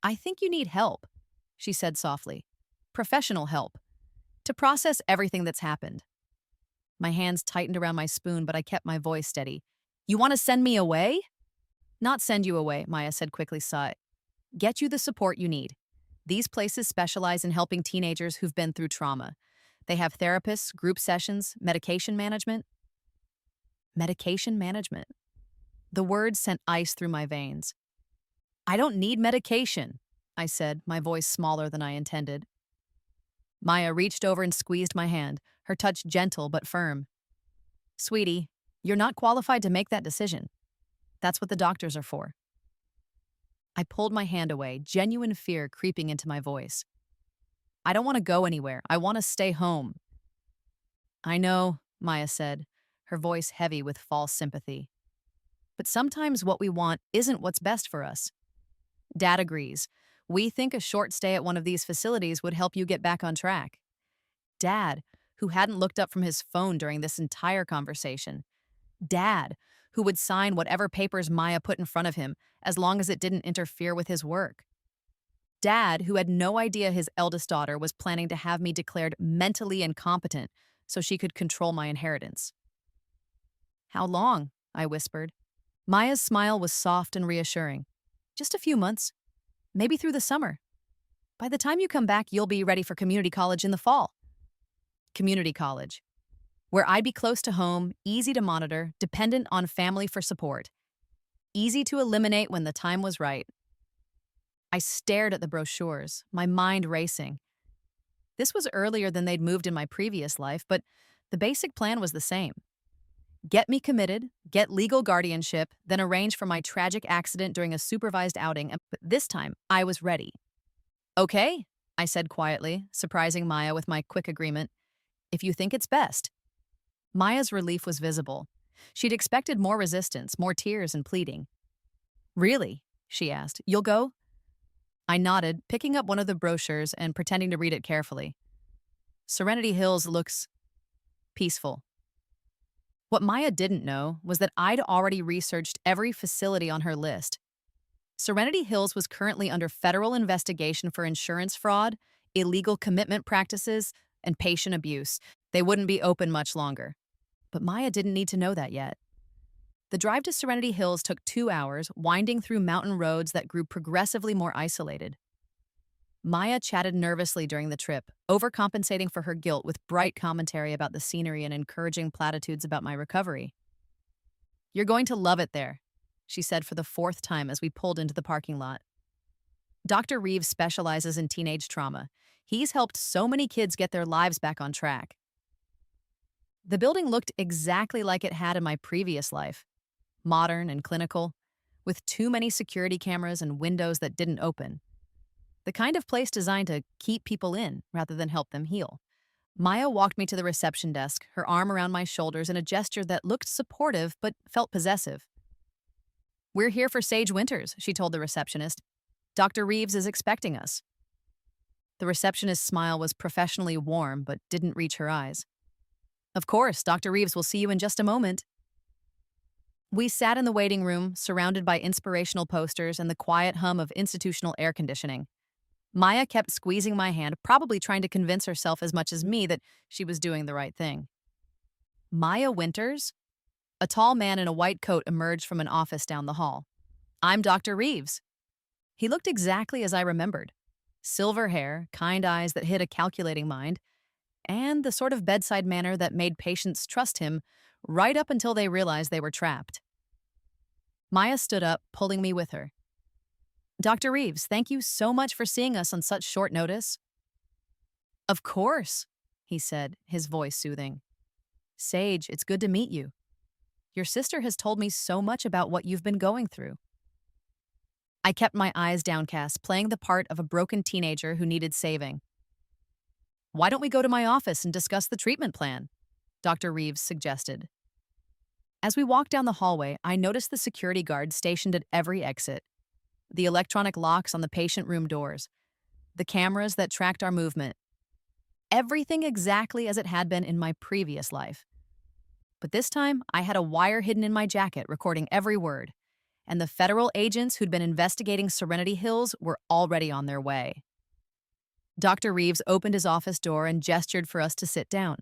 "I think you need help," she said softly. "Professional help. To process everything that's happened." My hands tightened around my spoon, but I kept my voice steady. "You want to send me away?" "Not send you away," Maya said quickly. "Get you the support you need. These places specialize in helping teenagers who've been through trauma. They have therapists, group sessions, medication management." Medication management. The words sent ice through my veins. "I don't need medication," I said, my voice smaller than I intended. Maya reached over and squeezed my hand, her touch gentle but firm. "Sweetie, you're not qualified to make that decision. That's what the doctors are for." I pulled my hand away, genuine fear creeping into my voice. "I don't want to go anywhere. I want to stay home." "I know," Maya said, her voice heavy with false sympathy. "But sometimes what we want isn't what's best for us." Dad agrees. "We think a short stay at one of these facilities would help you get back on track." Dad, who hadn't looked up from his phone during this entire conversation. Dad, who would sign whatever papers Maya put in front of him as long as it didn't interfere with his work. Dad, who had no idea his eldest daughter was planning to have me declared mentally incompetent so she could control my inheritance. "How long?" I whispered. Maya's smile was soft and reassuring. "Just a few months. Maybe through the summer. By the time you come back, you'll be ready for community college in the fall." Community college, where I'd be close to home, easy to monitor, dependent on family for support. Easy to eliminate when the time was right. I stared at the brochures, my mind racing. This was earlier than they'd moved in my previous life, but the basic plan was the same. Get me committed, get legal guardianship, then arrange for my tragic accident during a supervised outing, but this time I was ready. "Okay," I said quietly, surprising Maya with my quick agreement. "If you think it's best." Maya's relief was visible. She'd expected more resistance, more tears and pleading. "Really?" she asked. "You'll go?" I nodded, picking up one of the brochures and pretending to read it carefully. "Serenity Hills looks peaceful." What Maya didn't know was that I'd already researched every facility on her list. Serenity Hills was currently under federal investigation for insurance fraud, illegal commitment practices, and patient abuse. They wouldn't be open much longer. But Maya didn't need to know that yet. The drive to Serenity Hills took 2 hours, winding through mountain roads that grew progressively more isolated. Maya chatted nervously during the trip, overcompensating for her guilt with bright commentary about the scenery and encouraging platitudes about my recovery. "You're going to love it there," she said for the 4th time as we pulled into the parking lot. Dr. Reeves specializes in teenage trauma. He's helped so many kids get their lives back on track. The building looked exactly like it had in my previous life. Modern and clinical, with too many security cameras and windows that didn't open. The kind of place designed to keep people in rather than help them heal. Maya walked me to the reception desk, her arm around my shoulders in a gesture that looked supportive but felt possessive. "We're here for Sage Winters," she told the receptionist. "Dr. Reeves is expecting us." The receptionist's smile was professionally warm but didn't reach her eyes. Of course, Dr. Reeves will see you in just a moment. We sat in the waiting room, surrounded by inspirational posters and the quiet hum of institutional air conditioning. Maya kept squeezing my hand, probably trying to convince herself as much as me that she was doing the right thing. Maya Winters? A tall man in a white coat emerged from an office down the hall. I'm Dr. Reeves. He looked exactly as I remembered. Silver hair, kind eyes that hid a calculating mind, and the sort of bedside manner that made patients trust him right up until they realized they were trapped. Maya stood up, pulling me with her. Dr. Reeves, thank you so much for seeing us on such short notice. Of course, he said, his voice soothing. Sage, it's good to meet you. Your sister has told me so much about what you've been going through. I kept my eyes downcast, playing the part of a broken teenager who needed saving. Why don't we go to my office and discuss the treatment plan? Dr. Reeves suggested. As we walked down the hallway, I noticed the security guards stationed at every exit. The electronic locks on the patient room doors. The cameras that tracked our movement. Everything exactly as it had been in my previous life. But this time, I had a wire hidden in my jacket recording every word. And the federal agents who'd been investigating Serenity Hills were already on their way. Dr. Reeves opened his office door and gestured for us to sit down.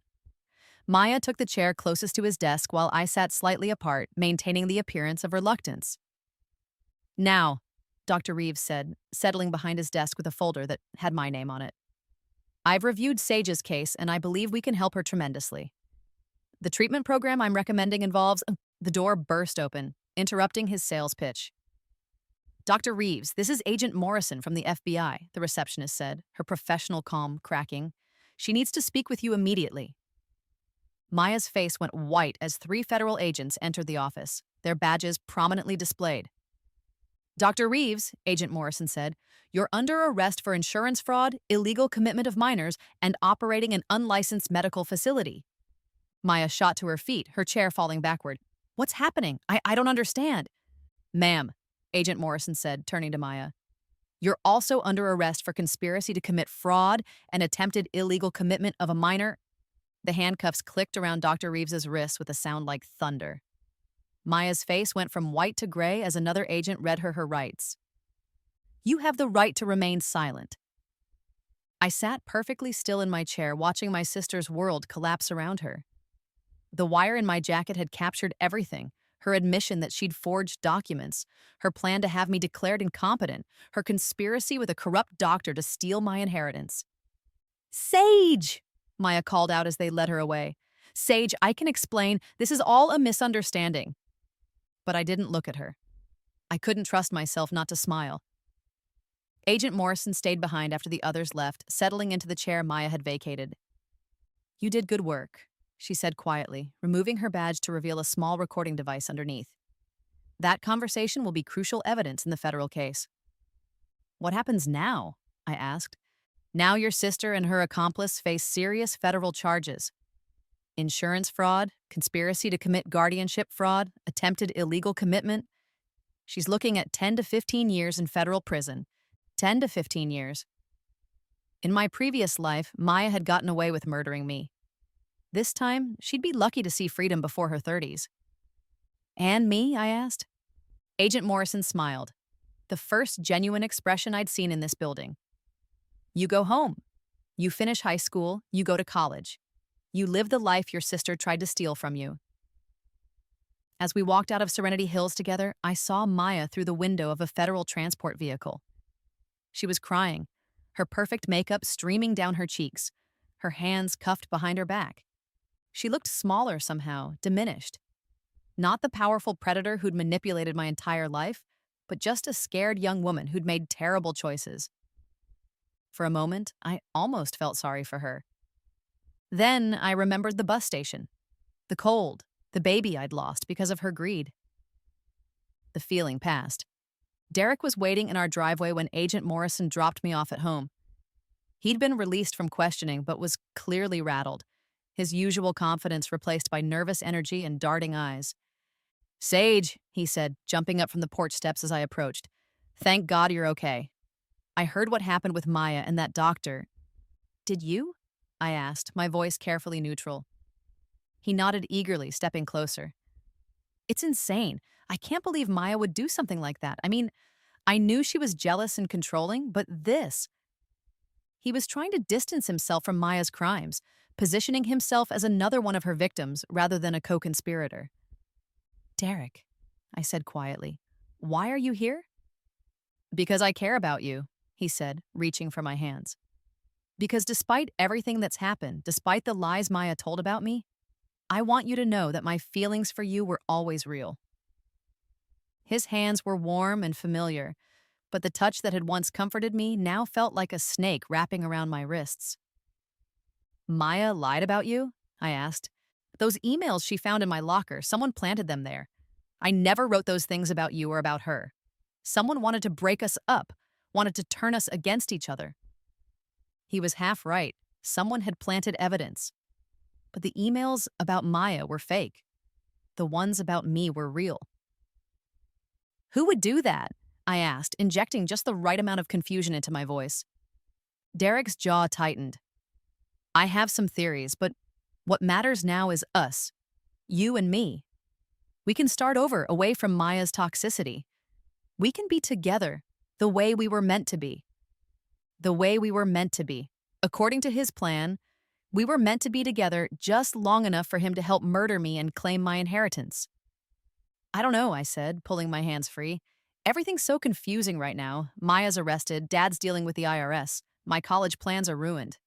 Maya took the chair closest to his desk while I sat slightly apart, maintaining the appearance of reluctance. Now, Dr. Reeves said, settling behind his desk with a folder that had my name on it. I've reviewed Sage's case, and I believe we can help her tremendously. The treatment program I'm recommending involves... The door burst open, interrupting his sales pitch. Dr. Reeves, this is Agent Morrison from the FBI, the receptionist said, her professional calm cracking. She needs to speak with you immediately. Maya's face went white as 3 federal agents entered the office, their badges prominently displayed. Dr. Reeves, Agent Morrison said, you're under arrest for insurance fraud, illegal commitment of minors, and operating an unlicensed medical facility. Maya shot to her feet, her chair falling backward. What's happening? I don't understand. Ma'am, Agent Morrison said, turning to Maya. You're also under arrest for conspiracy to commit fraud and attempted illegal commitment of a minor. The handcuffs clicked around Dr. Reeves's wrists with a sound like thunder. Maya's face went from white to gray as another agent read her rights. You have the right to remain silent. I sat perfectly still in my chair, watching my sister's world collapse around her. The wire in my jacket had captured everything. Her admission that she'd forged documents, her plan to have me declared incompetent, her conspiracy with a corrupt doctor to steal my inheritance. Sage! Maya called out as they led her away. Sage, I can explain. This is all a misunderstanding. But I didn't look at her. I couldn't trust myself not to smile. Agent Morrison stayed behind after the others left, settling into the chair Maya had vacated. You did good work, she said quietly, removing her badge to reveal a small recording device underneath. That conversation will be crucial evidence in the federal case. What happens now? I asked. Now your sister and her accomplice face serious federal charges. Insurance fraud, conspiracy to commit guardianship fraud, attempted illegal commitment. She's looking at 10 to 15 years in federal prison. 10 to 15 years. In my previous life, Maya had gotten away with murdering me. This time, she'd be lucky to see freedom before her 30s. And me? I asked. Agent Morrison smiled, the first genuine expression I'd seen in this building. You go home. You finish high school, you go to college. You live the life your sister tried to steal from you. As we walked out of Serenity Hills together, I saw Maya through the window of a federal transport vehicle. She was crying, her perfect makeup streaming down her cheeks, her hands cuffed behind her back. She looked smaller somehow, diminished. Not the powerful predator who'd manipulated my entire life, but just a scared young woman who'd made terrible choices. For a moment, I almost felt sorry for her. Then I remembered the bus station, the cold, the baby I'd lost because of her greed. The feeling passed. Derek was waiting in our driveway when Agent Morrison dropped me off at home. He'd been released from questioning but was clearly rattled, his usual confidence replaced by nervous energy and darting eyes. Sage, he said, jumping up from the porch steps as I approached. Thank God you're okay. I heard what happened with Maya and that doctor. Did you? I asked, my voice carefully neutral. He nodded eagerly, stepping closer. It's insane. I can't believe Maya would do something like that. I mean, I knew she was jealous and controlling, but this. He was trying to distance himself from Maya's crimes, positioning himself as another one of her victims rather than a co-conspirator. Derek, I said quietly, why are you here? Because I care about you, he said, reaching for my hands. Because despite everything that's happened, despite the lies Maya told about me, I want you to know that my feelings for you were always real. His hands were warm and familiar, but the touch that had once comforted me now felt like a snake wrapping around my wrists. Maya lied about you? I asked. Those emails she found in my locker, someone planted them there. I never wrote those things about you or about her. Someone wanted to break us up, wanted to turn us against each other. He was half right. Someone had planted evidence. But the emails about Maya were fake. The ones about me were real. Who would do that? I asked, injecting just the right amount of confusion into my voice. Derek's jaw tightened. I have some theories, but what matters now is us. You and me. We can start over, away from Maya's toxicity. We can be together, the way we were meant to be. The way we were meant to be. According to his plan, we were meant to be together just long enough for him to help murder me and claim my inheritance. I don't know, I said, pulling my hands free. Everything's so confusing right now. Maya's arrested, Dad's dealing with the IRS. My college plans are ruined.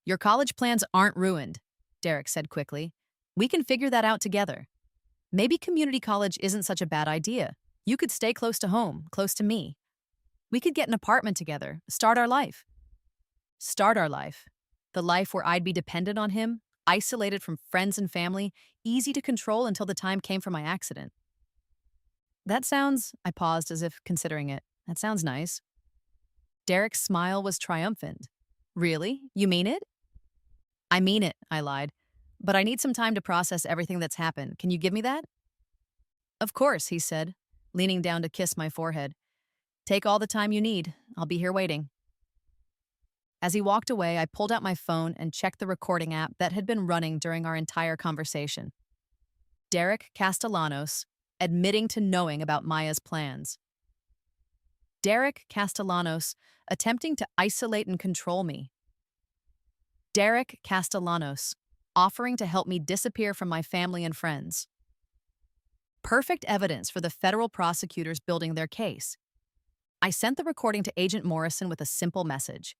Your college plans aren't ruined, Derek said quickly. We can figure that out together. Maybe community college isn't such a bad idea. You could stay close to home, close to me. We could get an apartment together, start our life. Start our life. The life where I'd be dependent on him, isolated from friends and family, easy to control until the time came for my accident. That sounds, I paused as if considering it. That sounds nice. Derek's smile was triumphant. Really? You mean it? I mean it, I lied. But I need some time to process everything that's happened. Can you give me that? Of course, he said, leaning down to kiss my forehead. Take all the time you need. I'll be here waiting. As he walked away, I pulled out my phone and checked the recording app that had been running during our entire conversation. Derek Castellanos, admitting to knowing about Maya's plans. Derek Castellanos, attempting to isolate and control me. Derek Castellanos, offering to help me disappear from my family and friends. Perfect evidence for the federal prosecutors building their case. I sent the recording to Agent Morrison with a simple message.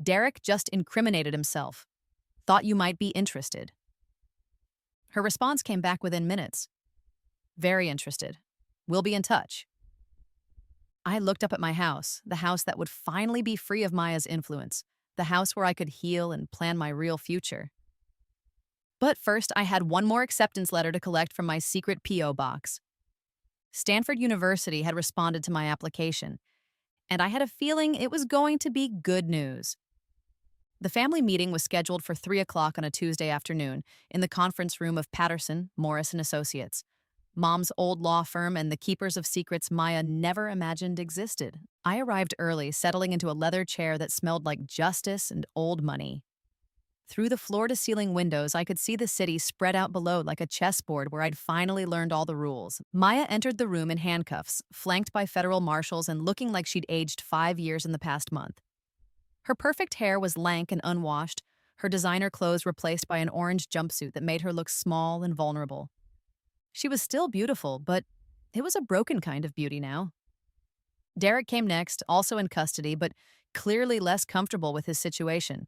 Derek just incriminated himself. Thought you might be interested. Her response came back within minutes. Very interested. We'll be in touch. I looked up at my house, the house that would finally be free of Maya's influence, the house where I could heal and plan my real future. But first, I had one more acceptance letter to collect from my secret P.O. box. Stanford University had responded to my application, and I had a feeling it was going to be good news. The family meeting was scheduled for 3 o'clock on a Tuesday afternoon in the conference room of Patterson, Morris & Associates, Mom's old law firm and the keepers of secrets Maya never imagined existed. I arrived early, settling into a leather chair that smelled like justice and old money. Through the floor-to-ceiling windows, I could see the city spread out below like a chessboard where I'd finally learned all the rules. Maya entered the room in handcuffs, flanked by federal marshals and looking like she'd aged 5 years in the past month. Her perfect hair was lank and unwashed, her designer clothes replaced by an orange jumpsuit that made her look small and vulnerable. She was still beautiful, but it was a broken kind of beauty now. Derek came next, also in custody, but clearly less comfortable with his situation.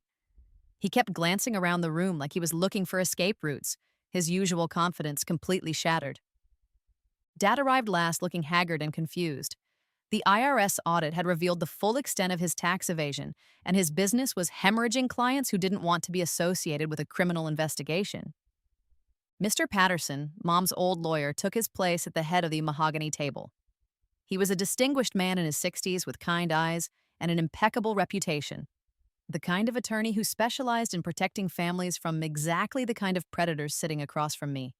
He kept glancing around the room like he was looking for escape routes, his usual confidence completely shattered. Dad arrived last, looking haggard and confused. The IRS audit had revealed the full extent of his tax evasion, and his business was hemorrhaging clients who didn't want to be associated with a criminal investigation. Mr. Patterson, Mom's old lawyer, took his place at the head of the mahogany table. He was a distinguished man in his 60s with kind eyes and an impeccable reputation. The kind of attorney who specialized in protecting families from exactly the kind of predators sitting across from me.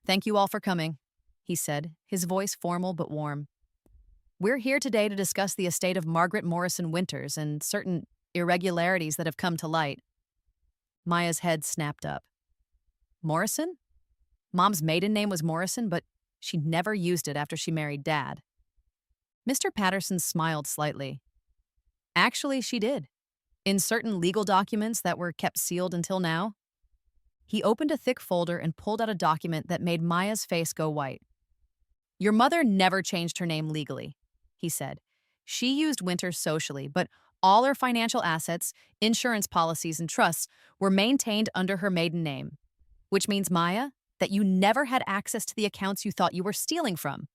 "Thank you all for coming," he said, his voice formal but warm. "We're here today to discuss the estate of Margaret Morrison Winters and certain irregularities that have come to light. Maya's head snapped up. Morrison? Mom's maiden name was Morrison, but she never used it after she married Dad. Mr. Patterson smiled slightly. Actually, she did. In certain legal documents that were kept sealed until now. He opened a thick folder and pulled out a document that made Maya's face go white. Your mother never changed her name legally, he said. She used Winter socially, but all her financial assets, insurance policies, and trusts were maintained under her maiden name, which means, Maya, that you never had access to the accounts you thought you were stealing from.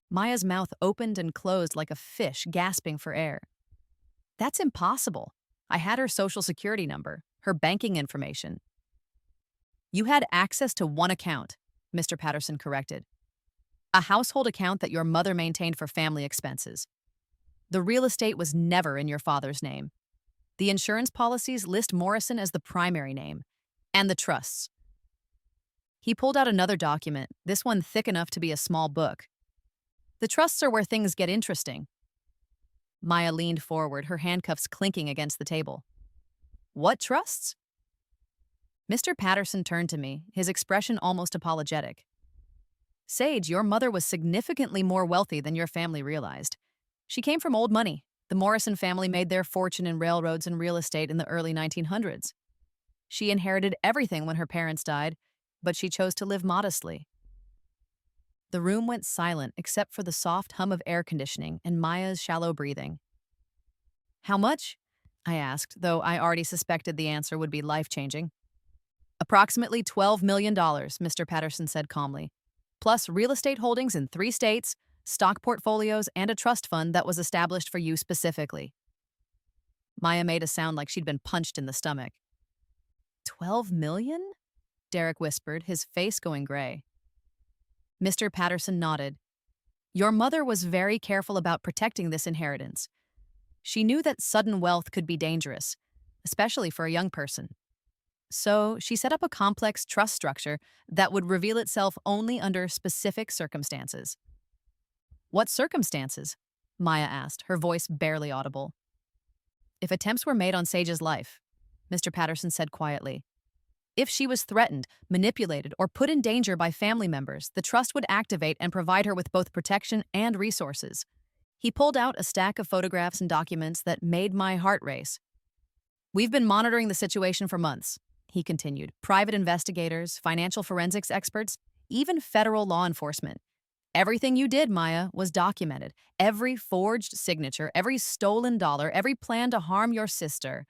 Maya's mouth opened and closed like a fish gasping for air. That's impossible. I had her social security number, her banking information. You had access to one account, Mr. Patterson corrected. A household account that your mother maintained for family expenses. The real estate was never in your father's name. The insurance policies list Morrison as the primary name, and the trusts. He pulled out another document, this one thick enough to be a small book. The trusts are where things get interesting. Maya leaned forward, her handcuffs clinking against the table. What trusts? Mr. Patterson turned to me, his expression almost apologetic. Sage, your mother was significantly more wealthy than your family realized. She came from old money. The Morrison family made their fortune in railroads and real estate in the early 1900s. She inherited everything when her parents died, but she chose to live modestly. The room went silent except for the soft hum of air conditioning and Maya's shallow breathing. How much? I asked, though I already suspected the answer would be life-changing. Approximately $12 million, Mr. Patterson said calmly, plus real estate holdings in 3 states, stock portfolios, and a trust fund that was established for you specifically. Maya made a sound like she'd been punched in the stomach. 12 million? Derek whispered, his face going gray. Mr. Patterson nodded. Your mother was very careful about protecting this inheritance. She knew that sudden wealth could be dangerous, especially for a young person. So she set up a complex trust structure that would reveal itself only under specific circumstances. What circumstances? Maya asked, her voice barely audible. If attempts were made on Sage's life, Mr. Patterson said quietly. If she was threatened, manipulated, or put in danger by family members, the trust would activate and provide her with both protection and resources. He pulled out a stack of photographs and documents that made my heart race. We've been monitoring the situation for months, he continued. Private investigators, financial forensics experts, even federal law enforcement. Everything you did, Maya, was documented. Every forged signature, every stolen dollar, every plan to harm your sister.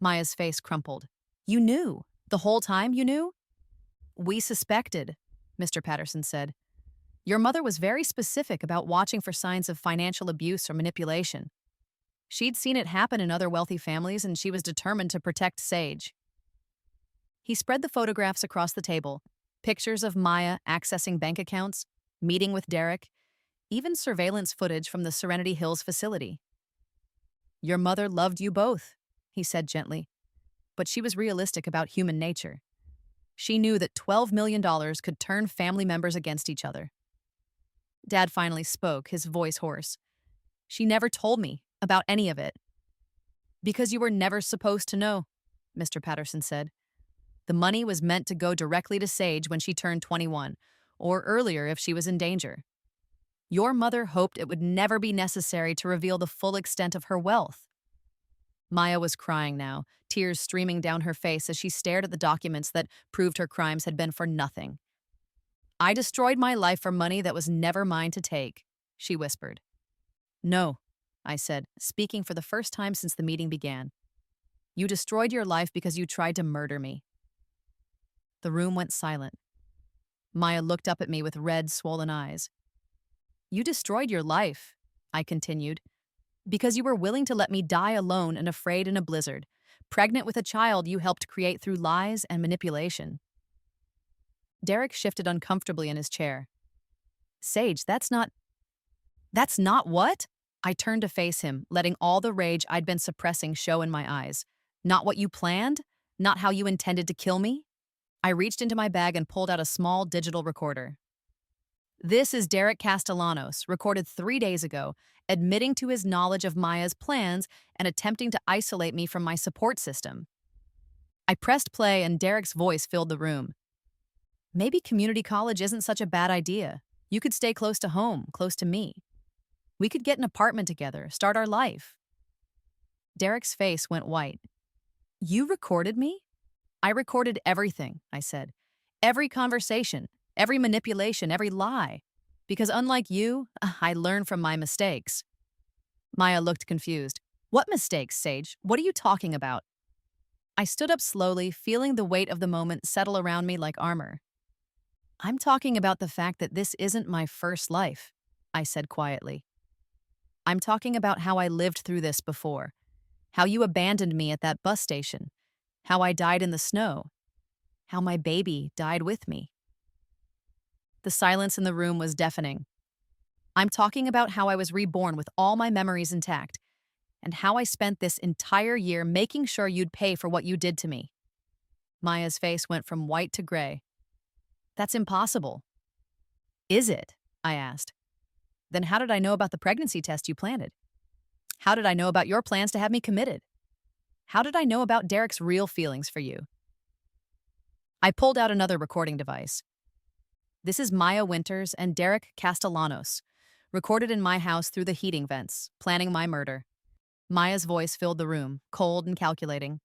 Maya's face crumpled. You knew. The whole time you knew? We suspected, Mr. Patterson said. Your mother was very specific about watching for signs of financial abuse or manipulation. She'd seen it happen in other wealthy families, and she was determined to protect Sage. He spread the photographs across the table, pictures of Maya accessing bank accounts, meeting with Derek, even surveillance footage from the Serenity Hills facility. Your mother loved you both, he said gently, but she was realistic about human nature. She knew that $12 million could turn family members against each other. Dad finally spoke, his voice hoarse. She never told me about any of it. Because you were never supposed to know, Mr. Patterson said. The money was meant to go directly to Sage when she turned 21, or earlier if she was in danger. Your mother hoped it would never be necessary to reveal the full extent of her wealth. Maya was crying now, tears streaming down her face as she stared at the documents that proved her crimes had been for nothing. I destroyed my life for money that was never mine to take, she whispered. No, I said, speaking for the first time since the meeting began. You destroyed your life because you tried to murder me. The room went silent. Maya looked up at me with red, swollen eyes. You destroyed your life, I continued, because you were willing to let me die alone and afraid in a blizzard, pregnant with a child you helped create through lies and manipulation. Derek shifted uncomfortably in his chair. Sage, that's not what? I turned to face him, letting all the rage I'd been suppressing show in my eyes. Not what you planned? Not how you intended to kill me? I reached into my bag and pulled out a small digital recorder. This is Derek Castellanos, recorded 3 days ago, admitting to his knowledge of Maya's plans and attempting to isolate me from my support system. I pressed play and Derek's voice filled the room. Maybe community college isn't such a bad idea. You could stay close to home, close to me. We could get an apartment together, start our life. Derek's face went white. You recorded me? I recorded everything, I said. Every conversation, every manipulation, every lie. Because unlike you, I learn from my mistakes. Maya looked confused. What mistakes, Sage? What are you talking about? I stood up slowly, feeling the weight of the moment settle around me like armor. I'm talking about the fact that this isn't my first life, I said quietly. I'm talking about how I lived through this before. How you abandoned me at that bus station. How I died in the snow. How my baby died with me. The silence in the room was deafening. I'm talking about how I was reborn with all my memories intact, and how I spent this entire year making sure you'd pay for what you did to me. Maya's face went from white to gray. That's impossible. Is it? I asked. Then how did I know about the pregnancy test you planted? How did I know about your plans to have me committed? How did I know about Derek's real feelings for you? I pulled out another recording device. This is Maya Winters and Derek Castellanos, recorded in my house through the heating vents, planning my murder. Maya's voice filled the room, cold and calculating.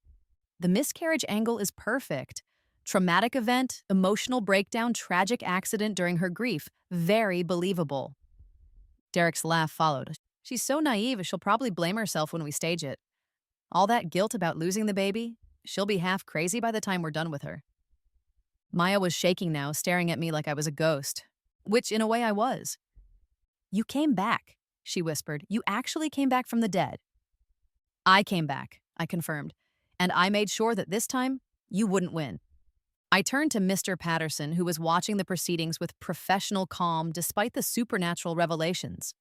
The miscarriage angle is perfect. Traumatic event, emotional breakdown, tragic accident during her grief. Very believable. Derek's laugh followed. She's so naive, she'll probably blame herself when we stage it. All that guilt about losing the baby, she'll be half crazy by the time we're done with her. Maya was shaking now, staring at me like I was a ghost, which in a way I was. You came back, she whispered. You actually came back from the dead. I came back, I confirmed, and I made sure that this time you wouldn't win. I turned to Mr. Patterson, who was watching the proceedings with professional calm despite the supernatural revelations.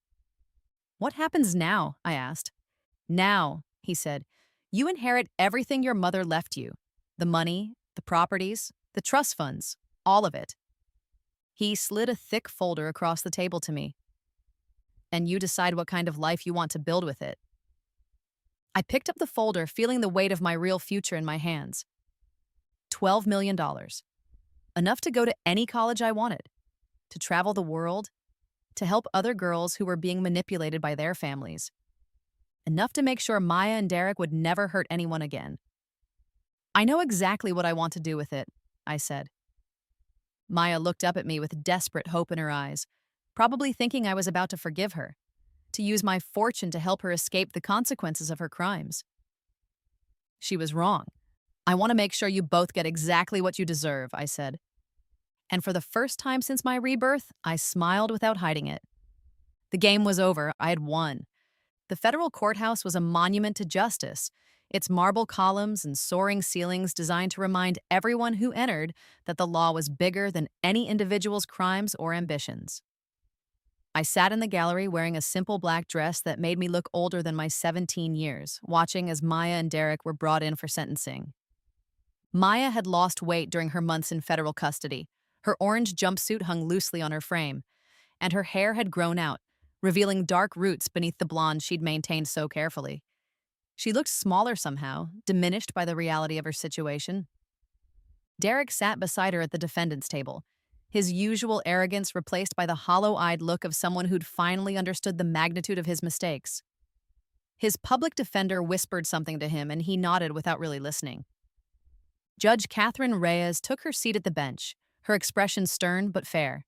What happens now? I asked. Now, he said, you inherit everything your mother left you. The money, the properties, the trust funds, all of it. He slid a thick folder across the table to me. And you decide what kind of life you want to build with it. I picked up the folder, feeling the weight of my real future in my hands. $12 million. Enough to go to any college I wanted, to travel the world, to help other girls who were being manipulated by their families. Enough to make sure Maya and Derek would never hurt anyone again. I know exactly what I want to do with it, I said. Maya looked up at me with desperate hope in her eyes, probably thinking I was about to forgive her, to use my fortune to help her escape the consequences of her crimes. She was wrong. I want to make sure you both get exactly what you deserve, I said. And for the first time since my rebirth, I smiled without hiding it. The game was over. I had won. The federal courthouse was a monument to justice, its marble columns and soaring ceilings designed to remind everyone who entered that the law was bigger than any individual's crimes or ambitions. I sat in the gallery wearing a simple black dress that made me look older than my 17 years, watching as Maya and Derek were brought in for sentencing. Maya had lost weight during her months in federal custody. Her orange jumpsuit hung loosely on her frame, and her hair had grown out, revealing dark roots beneath the blonde she'd maintained so carefully. She looked smaller somehow, diminished by the reality of her situation. Derek sat beside her at the defendant's table, his usual arrogance replaced by the hollow-eyed look of someone who'd finally understood the magnitude of his mistakes. His public defender whispered something to him, and he nodded without really listening. Judge Catherine Reyes took her seat at the bench, her expression stern but fair.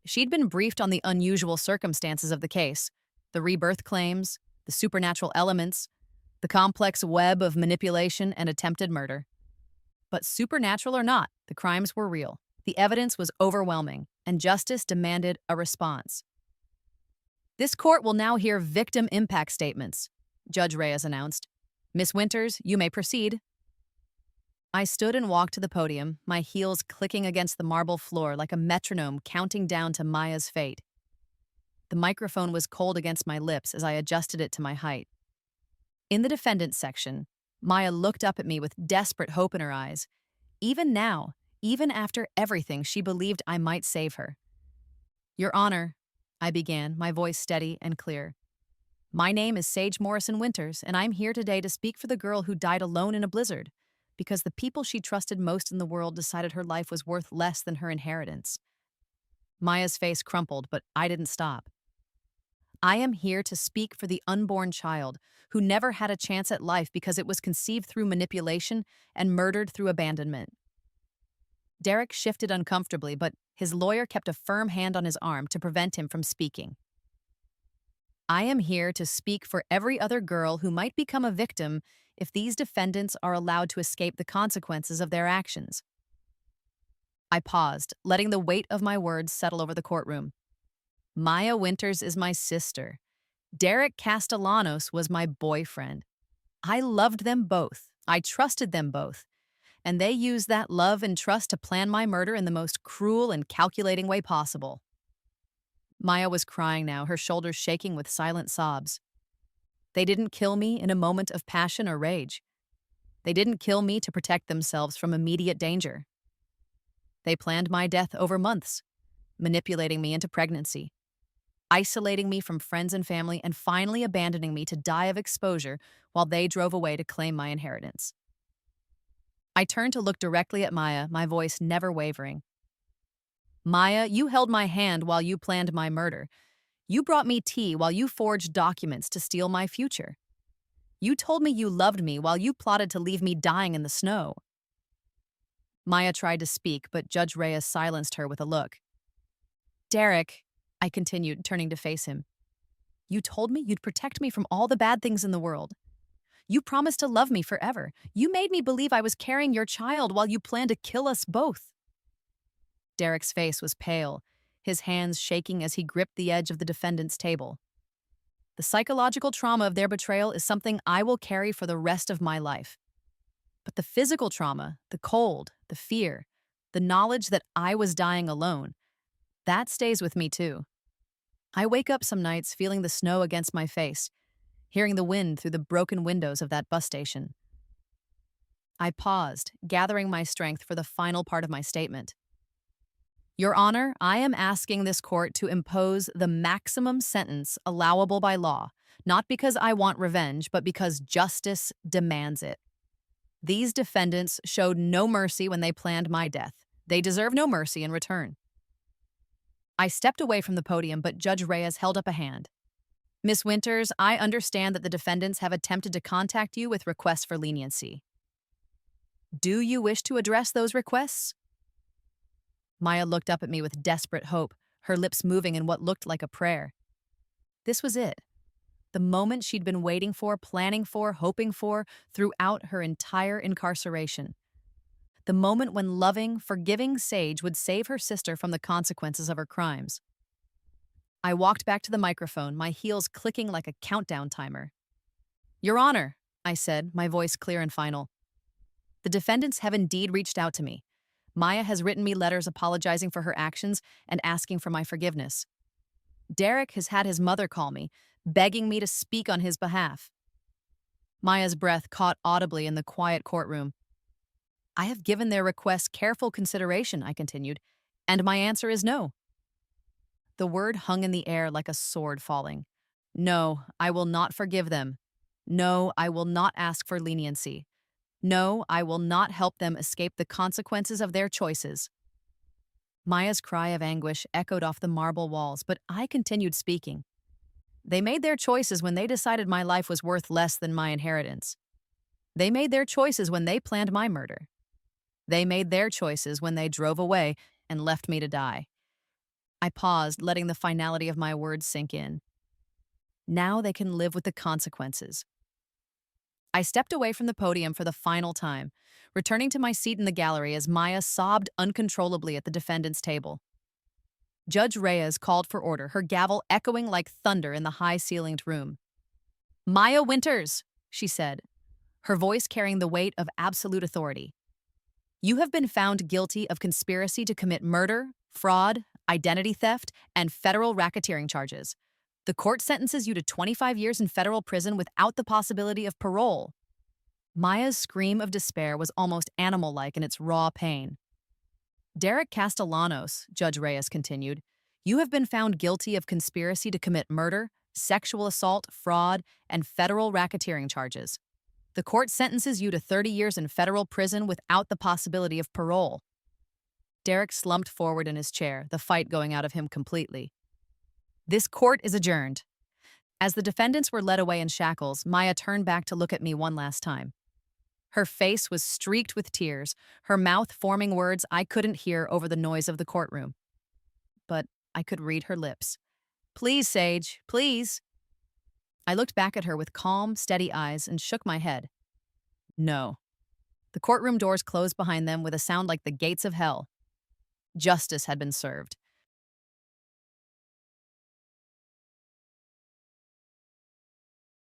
She'd been briefed on the unusual circumstances of the case, the rebirth claims, the supernatural elements, the complex web of manipulation and attempted murder. But supernatural or not, the crimes were real. The evidence was overwhelming, and justice demanded a response. This court will now hear victim impact statements, Judge Reyes announced. Miss Winters, you may proceed. I stood and walked to the podium, my heels clicking against the marble floor like a metronome counting down to Maya's fate. The microphone was cold against my lips as I adjusted it to my height. In the defendant's section, Maya looked up at me with desperate hope in her eyes. Even now, even after everything, she believed I might save her. Your Honor, I began, my voice steady and clear. My name is Sage Morrison Winters, and I'm here today to speak for the girl who died alone in a blizzard, because the people she trusted most in the world decided her life was worth less than her inheritance. Maya's face crumpled, but I didn't stop. I am here to speak for the unborn child who never had a chance at life because it was conceived through manipulation and murdered through abandonment. Derek shifted uncomfortably, but his lawyer kept a firm hand on his arm to prevent him from speaking. I am here to speak for every other girl who might become a victim if these defendants are allowed to escape the consequences of their actions. I paused, letting the weight of my words settle over the courtroom. Maya Winters is my sister. Derek Castellanos was my boyfriend. I loved them both. I trusted them both. And they used that love and trust to plan my murder in the most cruel and calculating way possible. Maya was crying now, her shoulders shaking with silent sobs. They didn't kill me in a moment of passion or rage. They didn't kill me to protect themselves from immediate danger. They planned my death over months, manipulating me into pregnancy, isolating me from friends and family, and finally abandoning me to die of exposure while they drove away to claim my inheritance. I turned to look directly at Maya, my voice never wavering. Maya, you held my hand while you planned my murder. You brought me tea while you forged documents to steal my future. You told me you loved me while you plotted to leave me dying in the snow. Maya tried to speak, but Judge Reyes silenced her with a look. Derek, I continued, turning to face him. You told me you'd protect me from all the bad things in the world. You promised to love me forever. You made me believe I was carrying your child while you planned to kill us both. Derek's face was pale, his hands shaking as he gripped the edge of the defendant's table. The psychological trauma of their betrayal is something I will carry for the rest of my life. But the physical trauma, the cold, the fear, the knowledge that I was dying alone, that stays with me too. I wake up some nights feeling the snow against my face, hearing the wind through the broken windows of that bus station. I paused, gathering my strength for the final part of my statement. Your Honor, I am asking this court to impose the maximum sentence allowable by law, not because I want revenge, but because justice demands it. These defendants showed no mercy when they planned my death. They deserve no mercy in return. I stepped away from the podium, but Judge Reyes held up a hand. Miss Winters, I understand that the defendants have attempted to contact you with requests for leniency. Do you wish to address those requests? Maya looked up at me with desperate hope, her lips moving in what looked like a prayer. This was it. The moment she'd been waiting for, planning for, hoping for throughout her entire incarceration. The moment when loving, forgiving Sage would save her sister from the consequences of her crimes. I walked back to the microphone, my heels clicking like a countdown timer. Your Honor, I said, my voice clear and final. The defendants have indeed reached out to me. Maya has written me letters apologizing for her actions and asking for my forgiveness. Derek has had his mother call me, begging me to speak on his behalf. Maya's breath caught audibly in the quiet courtroom. I have given their requests careful consideration, I continued, and my answer is no. The word hung in the air like a sword falling. No, I will not forgive them. No, I will not ask for leniency. No, I will not help them escape the consequences of their choices. Maya's cry of anguish echoed off the marble walls, but I continued speaking. They made their choices when they decided my life was worth less than my inheritance. They made their choices when they planned my murder. They made their choices when they drove away and left me to die. I paused, letting the finality of my words sink in. Now they can live with the consequences. I stepped away from the podium for the final time, returning to my seat in the gallery as Maya sobbed uncontrollably at the defendant's table. Judge Reyes called for order, her gavel echoing like thunder in the high-ceilinged room. Maya Winters, she said, her voice carrying the weight of absolute authority. You have been found guilty of conspiracy to commit murder, fraud, identity theft, and federal racketeering charges. The court sentences you to 25 years in federal prison without the possibility of parole. Maya's scream of despair was almost animal-like in its raw pain. Derek Castellanos, Judge Reyes continued, You have been found guilty of conspiracy to commit murder, sexual assault, fraud, and federal racketeering charges. The court sentences you to 30 years in federal prison without the possibility of parole. Derek slumped forward in his chair, the fight going out of him completely. This court is adjourned. As the defendants were led away in shackles, Maya turned back to look at me one last time. Her face was streaked with tears, her mouth forming words I couldn't hear over the noise of the courtroom. But I could read her lips. Please, Sage, please. I looked back at her with calm, steady eyes and shook my head. No. The courtroom doors closed behind them with a sound like the gates of hell. Justice had been served.